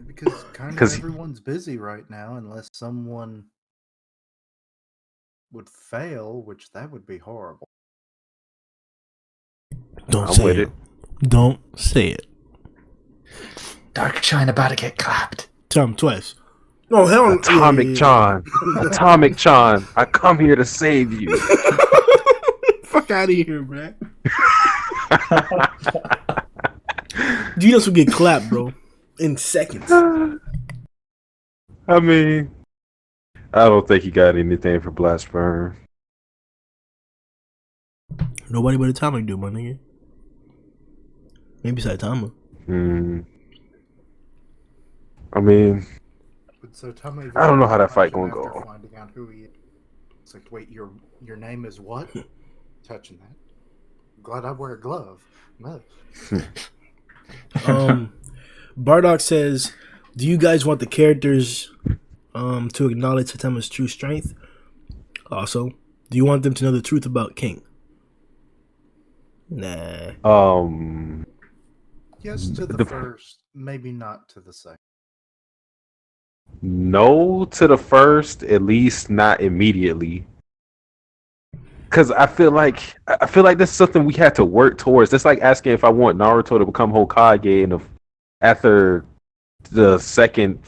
Because kind of everyone's busy right now, unless someone would fail, which that would be horrible. Don't I'm say with it. Don't say it. Darkseid about to get clapped. Tell him twice. Oh hell! Atomic Chan, Atomic Chan, I come here to save you. Fuck out of here, bro. Genos will get clapped, bro, in seconds. I mean, I don't think he got anything for Blastburn. Nobody but Atomic do, my nigga. Maybe Saitama. I mean, So tell me, I don't know how that fight gonna go. Finding out who he is. It's like, wait, your name is what? Touching that. Glad I wear a glove. No. Bardock says, "Do you guys want the characters to acknowledge Saitama's true strength? Also, do you want them to know the truth about King?" Nah. Yes to the first, maybe not to the second. No to the first, at least not immediately. Because I feel like this is something we had to work towards. It's like asking if I want Naruto to become Hokage after the second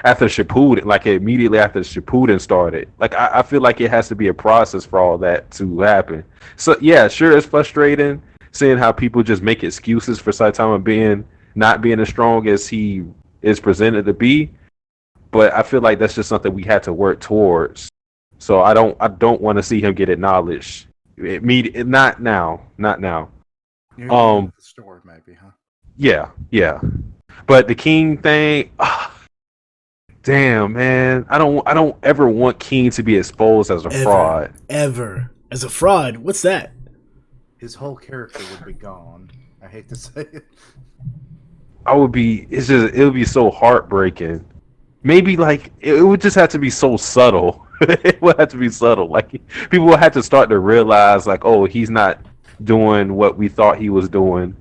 after Shippuden, like immediately after Shippuden started. Like I feel like it has to be a process for all that to happen. So yeah, sure, it's frustrating seeing how people just make excuses for Saitama not being as strong as he is presented to be. But I feel like that's just something we had to work towards. So I don't want to see him get acknowledged. Not now. You're the story, maybe, huh? Yeah. But the King thing, damn man, I don't ever want King to be exposed as a fraud. Ever as a fraud? What's that? His whole character would be gone. I hate to say it. It would be so heartbreaking. Maybe like it would just have to be so subtle. It would have to be subtle. Like people would have to start to realize, like, oh, he's not doing what we thought he was doing.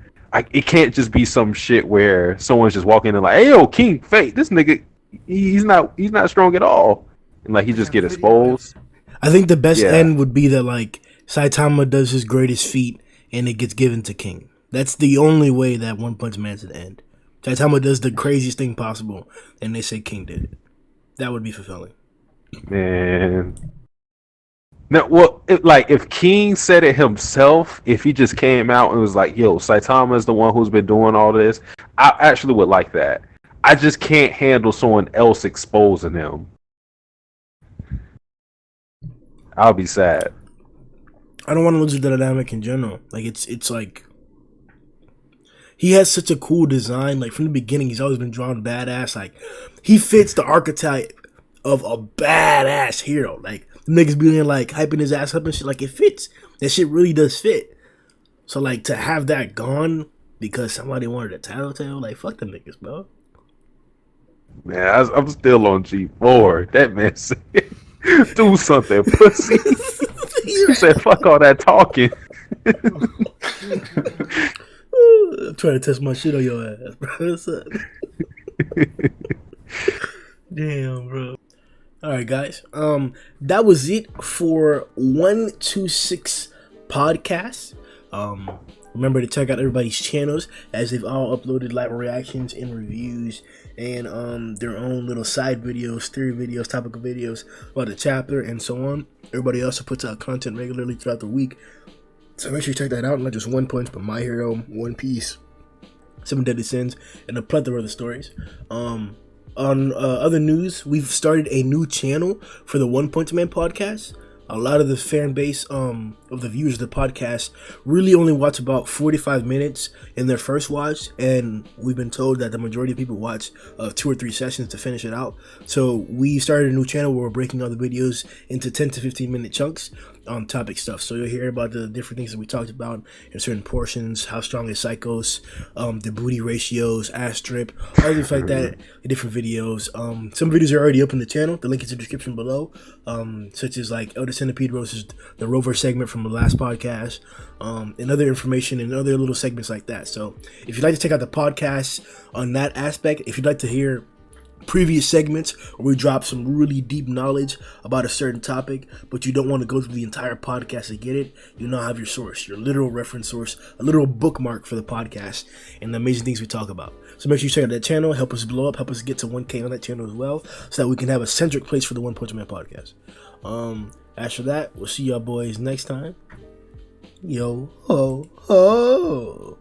It can't just be some shit where someone's just walking in like, hey, yo, King Fate, this nigga, he's not strong at all, and like he just get exposed. I think the best end would be that like Saitama does his greatest feat and it gets given to King. That's the only way that One Punch Man's at the end. Saitama does the craziest thing possible, and they say King did it. That would be fulfilling. Man. Now, well, if King said it himself, if he just came out and was like, yo, Saitama is the one who's been doing all this, I actually would like that. I just can't handle someone else exposing him. I'll be sad. I don't want to lose the dynamic in general. Like, it's like... He has such a cool design. Like, from the beginning, he's always been drawn badass. Like, he fits the archetype of a badass hero. Like, the niggas being like hyping his ass up and shit. Like, it fits. That shit really does fit. So like to have that gone because somebody wanted a tattletale, like fuck them niggas, bro. Man, I'm still on G4. That man said, do something, pussy. He said, fuck all that talking. I'm trying to test my shit on your ass, bro. What's up? Damn, bro. All right, guys. That was it for 126 podcasts. Remember to check out everybody's channels as they've all uploaded live reactions and reviews and their own little side videos, theory videos, topical videos about the chapter and so on. Everybody also puts out content regularly throughout the week. So make sure you check that out. Not just One Punch, but My Hero, One Piece, Seven Deadly Sins, and a plethora of other stories. On other news, we've started a new channel for the One Punch Man podcast. A lot of the fan base of the viewers of the podcast really only watch about 45 minutes in their first watch, and we've been told that the majority of people watch 2 or 3 sessions to finish it out. So we started a new channel where we're breaking all the videos into 10 to 15 minute chunks on topic stuff. So you'll hear about the different things that we talked about in certain portions, how strong is Psykos, the booty ratios, ass strip, all things like that in different videos. Some videos are already up in the channel. The link is in the description below, such as like Elder Centipede versus the Rover segment from the last podcast, and other information and other little segments like that. So if you'd like to check out the podcast on that aspect, if you'd like to hear previous segments where we drop some really deep knowledge about a certain topic, but you don't want to go through the entire podcast to get it, you now have your source, your literal reference source, a literal bookmark for the podcast and the amazing things we talk about. So make sure you check out that channel, help us blow up, help us get to 1K on that channel as well, so that we can have a centric place for the One Punch Man podcast. As for that, we'll see y'all boys next time. Yo ho ho.